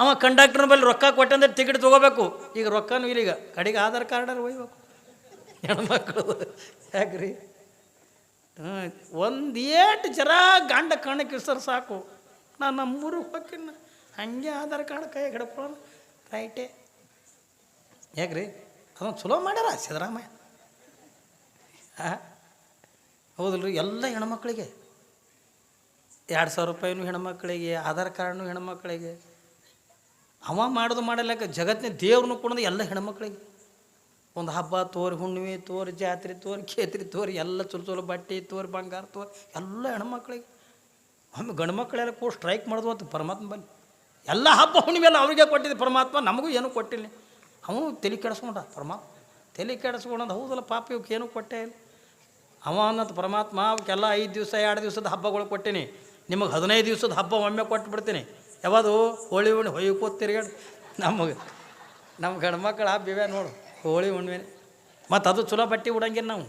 ಅವ ಕಂಡಕ್ಟರ್ನ ಬಳಿ ರೊಕ್ಕ ಕೊಟ್ಟಂದ್ರೆ ಟಿಕೆಟ್ ತೊಗೋಬೇಕು. ಈಗ ರೊಕ್ಕನೂ ಇಲ್ಲೀಗ ಕಡೆಗೆ ಆಧಾರ್ ಕಾರ್ಡಲ್ಲಿ ಒಯ್ಬೇಕು ಹೆಣ್ಮಕ್ಳು. ಯಾಕ್ರಿ ಒಂದು ಏಟು ಜರ ಗಂಡ ಕಣ್ಣಕ್ಕೆ ಇರ್ಸರ್ ಸಾಕು. ನಾನು ನಮ್ಮೂರು ಹೋಗ್ಕಿನ್ನ ಹಂಗೆ ಆಧಾರ್ ಕಾರ್ಡ್ ಕೈ ಹಿಡ್ಕೊಳ್ಳೋಣ ರೈಟೇ. ಯಾಕ್ರಿ ಅದೊಂದು ಚಲೋ ಮಾಡ್ಯಾರ ಸಿದ್ದರಾಮಯ್ಯ. ಹೌದಲ್ರಿ, ಎಲ್ಲ ಹೆಣ್ಮಕ್ಳಿಗೆ 2,000 ರೂಪಾಯಿನೂ ಹೆಣ್ಮಕ್ಳಿಗೆ, ಆಧಾರ್ ಕಾರ್ಡ್ನು ಹೆಣ್ಮಕ್ಳಿಗೆ. ಅವ ಮಾಡೋದು ಮಾಡಲಿಕ್ಕೆ ಜಗತ್ತಿನ ದೇವ್ರನ್ನೂ ಕೊಡೋದು ಎಲ್ಲ ಹೆಣ್ಮಕ್ಳಿಗೆ. ಒಂದು ಹಬ್ಬ ತೋರಿ, ಹುಣ್ಣಿಮೆ ತೋರಿ, ಜಾತ್ರೆ ತೋರಿ, ಖೇತ್ರಿ ತೋರಿ, ಎಲ್ಲ ಚಲೋ ಬಟ್ಟೆ ತೋರಿ, ಬಂಗಾರ ತೋರಿ, ಎಲ್ಲ ಹೆಣ್ಮಕ್ಳಿಗೆ. ಒಮ್ಮೆ ಗಂಡು ಮಕ್ಕಳೆಲ್ಲ ಕೂಡ ಸ್ಟ್ರೈಕ್ ಮಾಡೋದು ಅಂತ ಪರಮಾತ್ಮ ಬಲ್ಲಿ. ಎಲ್ಲ ಹಬ್ಬ ಹುಣ್ಣಿಮೆ ಎಲ್ಲ ಅವ್ರಿಗೆ ಕೊಟ್ಟಿದ್ದೆ ಪರಮಾತ್ಮ, ನಮಗೂ ಏನೂ ಕೊಟ್ಟಿಲ್ಲ. ಅವನು ತಲೆ ಕೆಡಿಸ್ಕೊಂಡ ಪರಮಾತ್ಮ, ತಲೆ ಕೆಡಿಸ್ಕೊಂಡಂದು. ಹೌದಲ್ಲ ಪಾಪ ಇವಕ್ಕೆ ಏನೂ ಕೊಟ್ಟೇ ಇಲ್ಲ. ಅವ ಅನ್ನೋದು ಪರಮಾತ್ಮ ಅವಕ್ಕೆಲ್ಲ 5 ದಿವಸ 2 ದಿವಸದ ಹಬ್ಬಗಳು ಕೊಟ್ಟೀನಿ, ನಿಮಗೆ 15 ದಿವಸದ ಹಬ್ಬ ಒಮ್ಮೆ ಕೊಟ್ಬಿಡ್ತೀನಿ. ಯಾವುದು ಹೋಳಿ ಹುಣ್ಣಿ ಹೊಯ್ಕೋತ ತಿರ್ಗಾಡಿ ನಮ್ಮ ಗಂಡು ಮಕ್ಕಳು ಹಬ್ಬಿವೆ ನೋಡು ಹೋಳಿ ಹುಣ್ಣಿಮೆ. ಮತ್ತು ಅದು ಚಲೋ ಬಟ್ಟೆ ಉಡಂಗಿಲ್ಲ ನಾವು.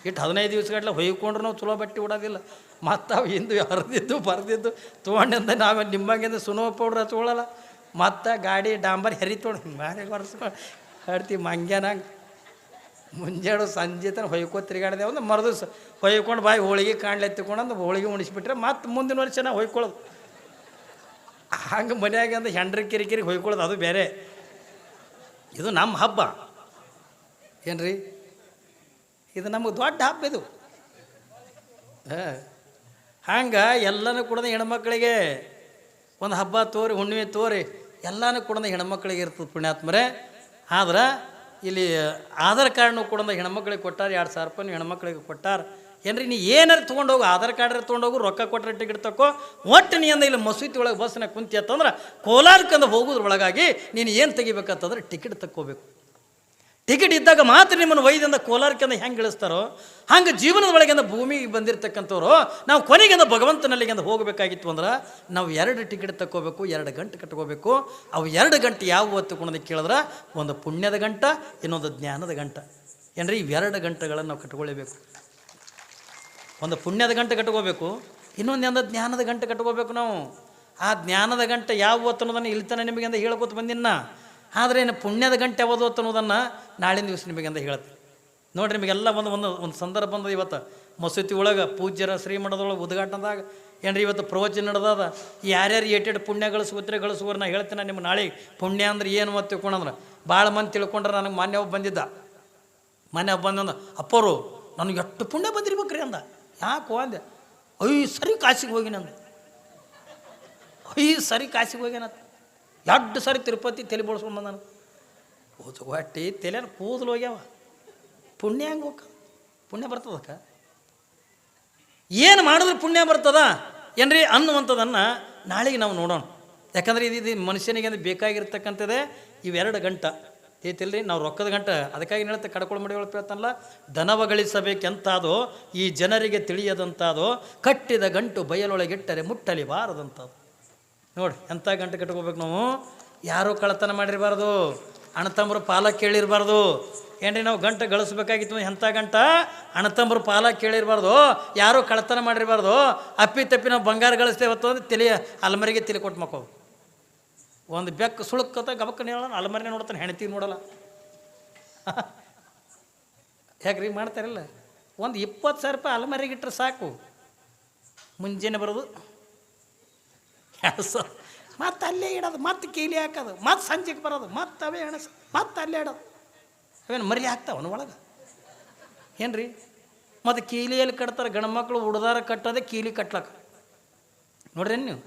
ಇಟ್ಟು 15 ದಿವಸಗಟ್ಟಲೆ ಹೊಯ್ಕೊಂಡ್ರು ನಾವು ಚಲೋ ಬಟ್ಟೆ ಉಡೋದಿಲ್ಲ. ಮತ್ತು ಅವು ಹಿಂದು ಹರಿದಿದ್ದು ಬರೆದಿದ್ದು ತೊಗೊಂಡಿಂದ ನಾವು ನಿಮ್ಮಂಗಿಂದ ಸುನೋ ಪೌಡ್ರ್ ಹಚ್ಕೊಳ್ಳಲ್ಲ. ಮತ್ತು ಗಾಡಿ ಡಾಂಬರ್ ಹೆರಿತೋಣ ಬಾರಿ ಬರ್ಸ್ಕೊಂಡು ಹಾಡ್ತೀವಿ ಮಂಗ್ಯಾನಂಗೆ. ಮುಂಜಾನೆ ಸಂಜೆ ತನಕ ಹೊಯ್ಕೋತ ತಿರುಗಾಡಿದೆ. ಒಂದು ಮರದು ಹೊಯ್ಕೊಂಡು ಬಾಯಿ ಹೋಳಿಗೆ ಕಾಣ್ಲೆತ್ತಿಕೊಂಡು ಹೋಳಿಗೆ ಉಣಿಸ್ಬಿಟ್ರೆ ಮತ್ತು ಮುಂದಿನ ವರ್ಷ ನಾವು ಹೊಯ್ಕೊಳ್ಳೋದು. ಹಂಗೆ ಮನ್ಯಾಗಿಂದ ಹೆಂಡ್ರಿ ಕಿರಿಕಿರಿಗೆ ಹೊಯ್ಕೊಳ್ಳೋದು ಅದು ಬೇರೆ. ಇದು ನಮ್ಮ ಹಬ್ಬ ಏನ್ರಿ, ಇದು ನಮಗೆ ದೊಡ್ಡ ಹಬ್ಬ ಇದು. ಹಂಗೆ ಎಲ್ಲನೂ ಕೂಡ ಹೆಣ್ಮಕ್ಳಿಗೆ ಒಂದು ಹಬ್ಬ ತೋರಿ, ಹುಣ್ಣಿಮೆ ತೋರಿ ಎಲ್ಲನೂ ಕೂಡ ಹೆಣ್ಮಕ್ಳಿಗೆ ಇರ್ತದೆ ಪುಣ್ಯಾತ್ಮರೇ. ಆದ್ರೆ ಇಲ್ಲಿ ಆಧಾರ್ ಕಾರ್ಡ್ನು ಕೂಡ ಹೆಣ್ಮಕ್ಳಿಗೆ ಕೊಟ್ಟಾರ. 2,000 ರೂಪಾಯಿ ಹೆಣ್ಮಕ್ಳಿಗೆ ಕೊಟ್ಟಾರ. ಏನ್ರಿ ನೀ ಏನಾರು ತೊಗೊಂಡೋಗು, ಆಧಾರ್ ಕಾರ್ಡ್ ತೊಗೊಂಡೋಗು, ರೊಕ್ಕ ಕೊಟ್ಟರೆ ಟಿಕೆಟ್ ತಗೋ. ಒಟ್ಟು ನೀ ಅಂದ ಇಲ್ಲಿ ಮಸೂತಿ ಒಳಗೆ ಬಸ್ನಾಗ ಕುಂತಿ ಅಂತಂದ್ರೆ ಕೋಲಾರಕ್ಕಂದು ಹೋಗೋದ್ರೊಳಗಾಗಿ ನೀನು ಏನು ತೆಗಿಬೇಕಂತಂದ್ರೆ ಟಿಕೆಟ್ ತಕ್ಕೋಬೇಕು. ಟಿಕೆಟ್ ಇದ್ದಾಗ ಮಾತ್ರ ನಿಮ್ಮನ್ನು ವೈದ್ಯಂದ ಕೋಲಾರಕ್ಕಿಂದ ಹೆಂಗೆ ಇಳಿಸ್ತಾರೋ ಹಂಗೆ ಜೀವನದ ಒಳಗಿಂದ ಭೂಮಿಗೆ ಬಂದಿರತಕ್ಕಂಥವ್ರು ನಾವು ಕೊನೆಗಿಂದ ಭಗವಂತನಲ್ಲಿಗಿಂದ ಹೋಗಬೇಕಾಗಿತ್ತು ಅಂದ್ರೆ ನಾವು 2 ಟಿಕೆಟ್ ತಕ್ಕೋಬೇಕು, 2 ಗಂಟೆ ಕಟ್ಕೋಬೇಕು. ಅವು 2 ಗಂಟೆ ಯಾವ ಹೊತ್ತು ಕೊಡೋದು ಕೇಳಿದ್ರೆ ಒಂದು ಪುಣ್ಯದ ಗಂಟ, ಇನ್ನೊಂದು ಜ್ಞಾನದ ಗಂಟ. ಏನ್ರಿ ಇವು 2 ಗಂಟೆಗಳನ್ನು ನಾವು ಕಟ್ಕೊಳ್ಬೇಕು. ಒಂದು ಪುಣ್ಯದ ಗಂಟೆ ಕಟ್ಕೋಬೇಕು, ಇನ್ನೊಂದು ಎಂದ ಜ್ಞಾನದ ಗಂಟೆ ಕಟ್ಕೋಬೇಕು ನಾವು. ಆ ಜ್ಞಾನದ ಗಂಟೆ ಯಾವ ಹೊತ್ತು ಅನ್ನೋದನ್ನು ಇಲ್ತಾನೆ ನಿಮಗೆ ಅಂತ ಹೇಳ್ಕೊತ ಬಂದಿನ್ನ. ಆದರೆ ಇನ್ನು ಪುಣ್ಯದ ಗಂಟೆ ಯಾವುದು ಹೊತ್ತು ಅನ್ನೋದನ್ನು ನಾಳಿನ ದಿವಸ ನಿಮಗೆ ಅಂತ ಹೇಳ್ತೀನಿ ನೋಡಿರಿ. ನಿಮಗೆಲ್ಲ ಒಂದು ಸಂದರ್ಭ ಬಂದದ. ಇವತ್ತು ಮಸೂತಿ ಒಳಗೆ ಪೂಜ್ಯರ ಶ್ರೀಮಠದೊಳಗೆ ಉದ್ಘಾಟನದಾಗ ಏನ್ರಿ ಇವತ್ತು ಪ್ರವಚನ ನಡೆದದ. ಯಾರ್ಯಾರು ಏಟೆಡ್ ಪುಣ್ಯ ಗಳಿಸುವರ್ ನಾ ಹೇಳ್ತೀನಿ ನಿಮ್ಗೆ ನಾಳೆ. ಪುಣ್ಯ ಅಂದ್ರೆ ಏನು ಮತ್ತು ತಿಳ್ಕೊಂಡ್ರೆ ಭಾಳ ಮಂದಿ ತಿಳ್ಕೊಂಡ್ರೆ ನನಗೆ ಮೊನ್ನೆ ಒಬ್ಬ ಬಂದಿದ್ದ. ಮೊನ್ನೆ ಒಬ್ಬ ಬಂದಂದ, ಅಪ್ಪರು ನನಗೆ ಎಷ್ಟು ಪುಣ್ಯ ಬಂದಿರ್ಬೇಕ್ರಿ ಅಂದ. ಯಾಕೋ ಅಂದೆ. 5 ಸರಿ ಕಾಶಿಗೆ ಹೋಗಿನಂದ. 5 ಸರಿ ಕಾಶಿಗೆ ಹೋಗ್ಯಾನಂತ. 2 ಸರಿ ತಿರುಪತಿ ತಲೆ ಬೋಳ್ಸ್ಕೊಂಡು ಬಂದಾನ. ಹೊಟ್ಟಿ ತಲೆ ಕೂದಲು ಹೋಗ್ಯಾವ. ಪುಣ್ಯ ಹೆಂಗೆ ಹೋಗ? ಪುಣ್ಯ ಬರ್ತದಕ್ಕ? ಏನು ಮಾಡಿದ್ರೆ ಪುಣ್ಯ ಬರ್ತದ ಏನ್ರಿ ಅನ್ನುವಂಥದ್ದನ್ನು ನಾಳೆಗೆ ನಾವು ನೋಡೋಣ. ಯಾಕಂದರೆ ಇದು ಮನುಷ್ಯನಿಗೆ ಅಂದ್ರೆ ಬೇಕಾಗಿರ್ತಕ್ಕಂಥದ್ದೇ ಇವೆರಡು ಗಂಟೆ ಐತಿಲ್ರಿ. ನಾವು ರೊಕ್ಕದ ಗಂಟೆ ಅದಕ್ಕಾಗಿ ಹೇಳ್ತೆ ಕಡ್ಕೊಳ್ ಮಡಿ ಒಳಗೆ ಹೇಳ್ತಾನಲ್ಲ, ದನವ ಗಳಿಸಬೇಕೆಂತಾದೋ ಈ ಜನರಿಗೆ ತಿಳಿಯದಂತಾದೋ ಕಟ್ಟಿದ ಗಂಟು ಬಯಲೊಳಗಿಟ್ಟರೆ ಮುಟ್ಟಲಿ ಬಾರದಂಥದ್ದು. ನೋಡಿ ಎಂಥ ಗಂಟೆ ಕಟ್ಕೋಬೇಕು ನಾವು. ಯಾರೂ ಕಳ್ಳತನ ಮಾಡಿರಬಾರ್ದು, ಅಣ್ಣತಮ್ಮರು ಪಾಲ ಕೇಳಿರಬಾರ್ದು. ಏನ್ರಿ ನಾವು ಗಂಟೆ ಗಳಿಸ್ಬೇಕಾಗಿತ್ತು ಎಂಥ ಗಂಟ ಅಣ್ಣತಮ್ಮರು ಪಾಲ ಕೇಳಿರಬಾರ್ದು, ಯಾರೂ ಕಳ್ಳತನ ಮಾಡಿರಬಾರ್ದು. ಅಪ್ಪಿ ತಪ್ಪಿ ನಾವು ಬಂಗಾರ ಗಳಿಸ್ತೇವತ್ತು ಅಂದ್ರೆ ತಲೆ ಅಲ್ಮರಿಗೆ ತಲೆ ಕೊಟ್ಟು ಮಕ್ಕೋ. ಒಂದು ಬೆಕ್ಕು ಸುಳುಕತ್ತ ಗಬಕ್ಕನ ಹೇಳೋಣ, ಅಲ್ಮರಿನೇ ನೋಡ್ತಾನೆ, ಹೆಣ್ತಿ ನೋಡಲ್ಲ. ಹೇಗ್ರಿ ಮಾಡ್ತಾರಿಲ್ಲ? ಒಂದು 20,000 ರೂಪಾಯಿ ಅಲ್ಮರಿಗೆ ಇಟ್ಟರೆ ಸಾಕು. ಮುಂಜಾನೆ ಬರೋದು, ಮತ್ತು ಅಲ್ಲೇ ಇಡೋದು, ಮತ್ತು ಕೀಲಿ ಹಾಕೋದು, ಮತ್ತು ಸಂಜೆಗೆ ಬರೋದು, ಮತ್ತು ಅವೇ ಎಣಸು, ಮತ್ತು ಅಲ್ಲೇ ಇಡೋದು. ಅವೇನು ಮರಿ ಹಾಕ್ತಾವನು ಒಳಗೆ ಏನ್ರಿ? ಮತ್ತು ಕೀಲಿಯಲ್ಲಿ ಕಟ್ತಾರೆ ಗಂಡು ಮಕ್ಕಳು. ಉಡ್ದಾರ ಕಟ್ಟೋದೆ ಕೀಲಿ ಕಟ್ಲಕ್ಕ ನೋಡ್ರಿ. ನೀವು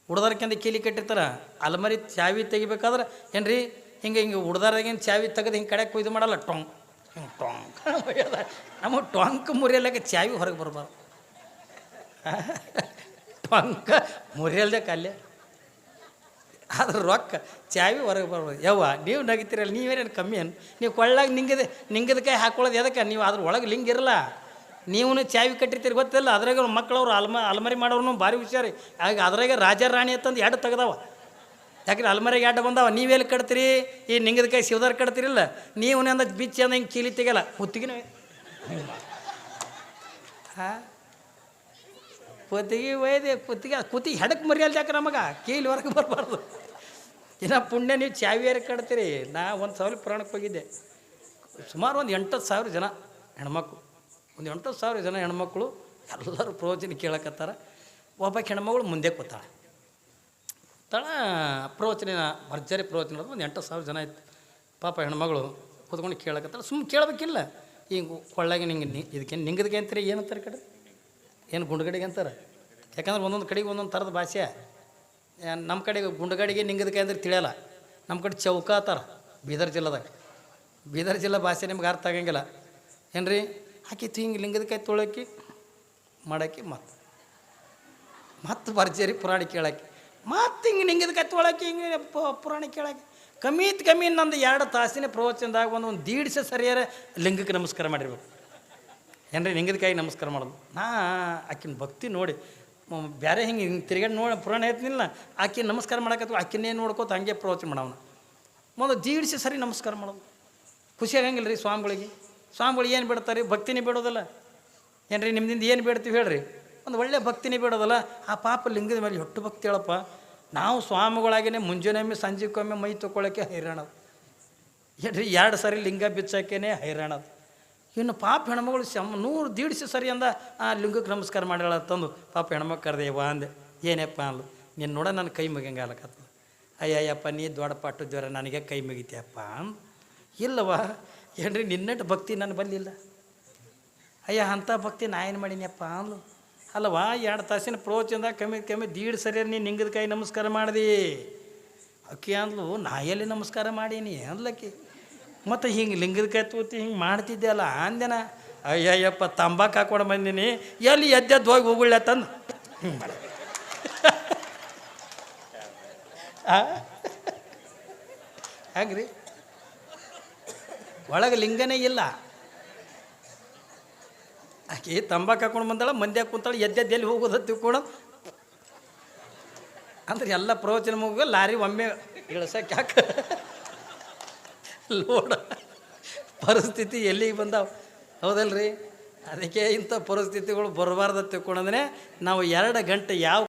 ಉಡ್ದಾರಕ್ಕಿಂತ ಕೀಲಿ ಕಟ್ಟಿರ್ತಾರ. ಅಲ್ಮರಿ ಚಾವಿ ತೆಗಿಬೇಕಾದ್ರೆ ಏನ್ರಿ ಹಿಂಗೆ ಉಡ್ದಾರಾಗಿನ ಚಾವಿ ತೆಗೆದು ಹಿಂಗೆ ಕಡೆಗೆ ಕೊಯ್ದು ಮಾಡಲ್ಲ, ಟೊಂಕ್ ಹಿಂಗೆ ಟೊಂಕ್. ನಮಗೆ ಟೊಂಕ್ ಮುರಿಯಲ್ಲಕ್ಕೆ ಚಾವಿ ಹೊರಗೆ ಬರ್ಬಾರ್ದು. ಟೊಂಕ ಮುರಿಯಲ್ದೆ ಕಲ್ಲೆ ಆದ್ರೆ ರೊಕ್ಕ ಚಾವಿ ಹೊರಗೆ ಬರ್ಬೋದು. ಯವ್ವ ನೀವು ನಗಿತೀರಲ್ಲ, ನೀವೇನೇನು ಕಮ್ಮಿ ಏನು? ನೀವು ಕೊಳ್ಳಾಗ ನಿಂಗದ ಕೈ ಹಾಕೊಳ್ಳೋದು ಎದಕ್ಕೆ? ನೀವು ಅದ್ರ ಒಳಗೆ ಲಿಂಗ ಇರಲ್ಲ. ನೀವು ಚಾವಿ ಕಟ್ಟಿರ್ತೀರಿ ಗೊತ್ತಿಲ್ಲ. ಅದ್ರಾಗ ಮಕ್ಕಳವ್ರು ಅಲ್ಮರಿ ಮಾಡೋರು ಭಾರಿ ಹುಷಾರಿ. ಆಗ ಅದ್ರಾಗ ರಾಜ ರಾಣಿ ಅಂತಂದು ಎರಡು ತೆಗ್ದಾವ. ಯಾಕಂದ್ರೆ ಅಲ್ಮರಿಗೆ ಎರಡು ಬಂದಾವ. ನೀವೆಲ್ಲಿ ಕಟ್ತೀರಿ? ಈ ನಿಂಗದ ಕೈ ಶಿವದಾರ ಕಟ್ತೀರಿಲ್ಲ, ನೀವು ಅಂದ ಬಿಚ್ಚಿ ಅಂದ ಹಿಂಗೆ ಕೀಲಿ ತೆಗಲ್ಲ, ಕುತ್ತಿಗೆನ ಹಾಂ ಕುತ್ತಿಗೆ ಒಯ್ದೆ ಕುತ್ತಿಗೆ ಹೆಡಕ್ಕೆ ಮರಿಯಲ್ಲ. ಯಾಕೆ ನಮಗೆ ಕೀಲಿ ಹೊರಗೆ ಬರಬಾರ್ದು. ಇನ್ನು ಪುಣ್ಯ ನೀವು ಚಾವಿಯಾರ ಕಟ್ತೀರಿ. ನಾ ಒಂದು ಸಾವಿರ ಪುರಾಣಕ್ಕೆ ಹೋಗಿದ್ದೆ. ಸುಮಾರು ಒಂದು 8,000 ಜನ ಹೆಣ್ಮಕ್ಳು, ಒಂದು 8,000 ಜನ ಹೆಣ್ಮಕ್ಳು ಎಲ್ಲರೂ ಪ್ರವಚನ ಕೇಳಕತ್ತಾರ. ಒಬ್ಬ ಹೆಣ್ಮಗಳು ಮುಂದೆ ಕೂತಾಳೆ. ಪ್ರವಚನ ಭರ್ಜರಿ ಪ್ರವಚನ ಒಂದು 8,000 ಜನ ಇತ್ತು. ಪಾಪ ಹೆಣ್ಮಗಳು ಕೂತ್ಕೊಂಡು ಕೇಳಕತ್ತಾಳೆ. ಸುಮ್ಮನೆ ಕೇಳಬೇಕಿಲ್ಲ. ಹಿಂಗೆ ಕೊಳ್ಳಾಗೆ ಇದಕ್ಕೆ ನಿಂಗದಕ್ಕೆ ಅಂತಾರೆ, ಏನಂತಾರೆ ಕಡೆ ಏನು ಗುಂಡುಗಡಿಗೆ ಅಂತಾರೆ. ಯಾಕಂದ್ರೆ ಒಂದೊಂದು ಕಡೆಗೆ ಒಂದೊಂದು ಥರದ ಭಾಷೆ. ನಮ್ಮ ಕಡೆಗೆ ಗುಂಡುಗಡಿಗೆ ನಿಂಗದಕ್ಕೆ ಅಂದ್ರೆ ತಿಳಿಯಲ್ಲ. ನಮ್ಮ ಕಡೆ ಚೌಕ ಅಂತಾರೆ ಬೀದರ್ ಜಿಲ್ಲೆದಾಗ. ಬೀದರ್ ಜಿಲ್ಲೆ ಭಾಷೆ ನಿಮ್ಗೆ ಅರ್ಥ ಆಗಂಗಿಲ್ಲ ಏನು ರೀ. ಹಾಕಿತ್ತು ಹಿಂಗೆ ಲಿಂಗದಕಾಯಿ ತೊಳಕಿ ಮಾಡಾಕಿ ಮತ್ತು ಭರ್ಜರಿ ಪುರಾಣ ಕೇಳಾಕಿ ಮತ್ತು ಹಿಂಗೆ ನಿಂಗದಕಾಯಿ ತೊಳಕಿ ಹಿಂಗೆ ಪುರಾಣ ಕೇಳಾಕಿ ಕಮ್ಮಿ ನಂದು 2 ತಾಸಿನ ಪ್ರವಚನದಾಗ ಒಂದು ದೀಡ್ಸೆ ಸರಿಯಾರ ಲಿಂಗಕ್ಕೆ ನಮಸ್ಕಾರ ಮಾಡಿರ್ಬೇಕು ಏನು ರೀ. ಲಿಂಗದಕಾಯಿ ನಮಸ್ಕಾರ ಮಾಡೋದು. ಆಕಿನ ಭಕ್ತಿ ನೋಡಿ ಬೇರೆ ಹಿಂಗೆ ತಿರುಗಾಡಿ ನೋಡಿ ಪುರಾಣ ಹೇಳ್ತೀನಿಲ್ಲ, ಆಕೆ ನಮಸ್ಕಾರ ಮಾಡಕತ್ವ ಆಕಿನ್ನೇ ನೋಡ್ಕೋತ ಹಂಗೆ ಪ್ರವಚನ ಮಾಡವನ. ಮೊದಲು ದೀಡ್ಸೆ ಸರಿ ನಮಸ್ಕಾರ ಮಾಡೋದು. ಖುಷಿ ಆಗಂಗಿಲ್ಲ ರೀ ಸ್ವಾಮಿಗಳಿಗೆ. ಸ್ವಾಮಿಗಳು ಏನು ಬಿಡ್ತಾರೆ? ಭಕ್ತಿನೇ ಬಿಡೋದಲ್ಲ ಏನು ರೀ. ನಿಮ್ದಿಂದ ಏನು ಬೇಡ್ತೀವಿ ಹೇಳ್ರಿ? ಒಂದು ಒಳ್ಳೆ ಭಕ್ತಿನೇ ಬಿಡೋದಲ್ಲ. ಆ ಪಾಪ ಲಿಂಗದ ಮೇಲೆ ಎಷ್ಟು ಭಕ್ತಿ ಹೇಳಪ್ಪ. ನಾವು ಸ್ವಾಮಿಗಳಾಗೇ ಮುಂಜಾನೆ ಸಂಜೆಗೊಮ್ಮೆ ಮೈ ತೊಗೊಳಕ್ಕೆ ಹೈರಾಣದು ಏನು ರೀ. 2 ಸರಿ ಲಿಂಗ ಬಿಚ್ಚಾಕೇನೆ ಹೈರಾಣದು. ಇನ್ನು ಪಾಪ ಹೆಣ್ಮಗಳು 100 ಸರಿ ಅಂದ ಆ ಲಿಂಗಕ್ಕೆ ನಮಸ್ಕಾರ ಮಾಡ್ಯಾಳ ತಂದು ಪಾಪ ಹೆಣ್ಮಕ್ಳು ಕರೆದೇವ ಅಂದೆ. ಏನಪ್ಪ ಅಂದ್ಲು. ನೀನು ನೋಡ ನನ್ನ ಕೈ ಮುಗಿಯಂಗೆ ಆಗ್ಲಕತ್ತ. ಅಯ್ಯಯ್ಯಪ್ಪ ನೀ ದೊಡ್ಡ ಪಾಟು ಜ್ವರ ನನಗೆ ಕೈ ಮುಗಿತೀಯಪ್ಪ ಅಂದು. ಇಲ್ಲವಾ ಏನು ರೀ, ನಿನ್ನಟ್ಟು ಭಕ್ತಿ ನನ್ನ ಬಲ್ಲಿಲ್ಲ. ಅಯ್ಯ ಅಂಥ ಭಕ್ತಿ ನಾ ಏನು ಮಾಡೀನಿಯಪ್ಪ ಅಂದ್ಲು. ಅಲ್ಲವಾ 2 ತಾಸಿನ ಪ್ರವಚನದಾಗ ಕಮ್ಮಿ 1.5 ಸರಿ ನೀನು ನಿಂಗದ ಕೈ ನಮಸ್ಕಾರ ಮಾಡಿದಿ. ಅಕ್ಕಿ ಅಂದ್ಲು ನಾ ಎಲ್ಲಿ ನಮಸ್ಕಾರ ಮಾಡೀನಿ ಅಂದ್ಲಕ್ಕಿ. ಮತ್ತು ಹಿಂಗೆ ಲಿಂಗದ ಕೈ ತೂತಿ ಹಿಂಗೆ ಮಾಡ್ತಿದ್ದೆ ಅಲ್ಲ ಅಂದೆನ. ಅಯ್ಯಯ್ಯಪ್ಪ ತಂಬಾಕು ಹಾಕೊಂಡು ಬಂದೀನಿ, ಎಲ್ಲಿ ಎದ್ದೆದ್ದು ಹೋಗಿ ಹೋಗುಳ್ಳ ತಂದು ಹಿಂಗೆ ಮಾಡ ಹಂಗ್ರಿ. ಒಳಗೆ ಲಿಂಗನೇ ಇಲ್ಲ. ಆಕೆ ತಂಬಾಕು ಹಾಕೊಂಡು ಬಂದಾಳ, ಮಂದ್ಯಾಗ ಕುಂತಾಳೆ, ಎದ್ದೆಲ್ಲಿ ಹೋಗೋದು ತಿಳ್ಕೊಳೋದು ಅಂದ್ರೆ ಎಲ್ಲ ಪ್ರವಚನ ಮುಗ ಲಾರಿ ಒಮ್ಮೆ ಇಳಿಸಕ್ಕೆ ಯಾಕೆ ಲೋಡ ಪರಿಸ್ಥಿತಿ ಎಲ್ಲಿಗೆ ಬಂದಾವ. ಹೌದಲ್ರಿ. ಅದಕ್ಕೆ ಇಂಥ ಪರಿಸ್ಥಿತಿಗಳು ಬರಬಾರ್ದು ತಿಳ್ಕೊಂಡ್ರೆ ನಾವು 2 ಗಂಟೆ ಯಾವ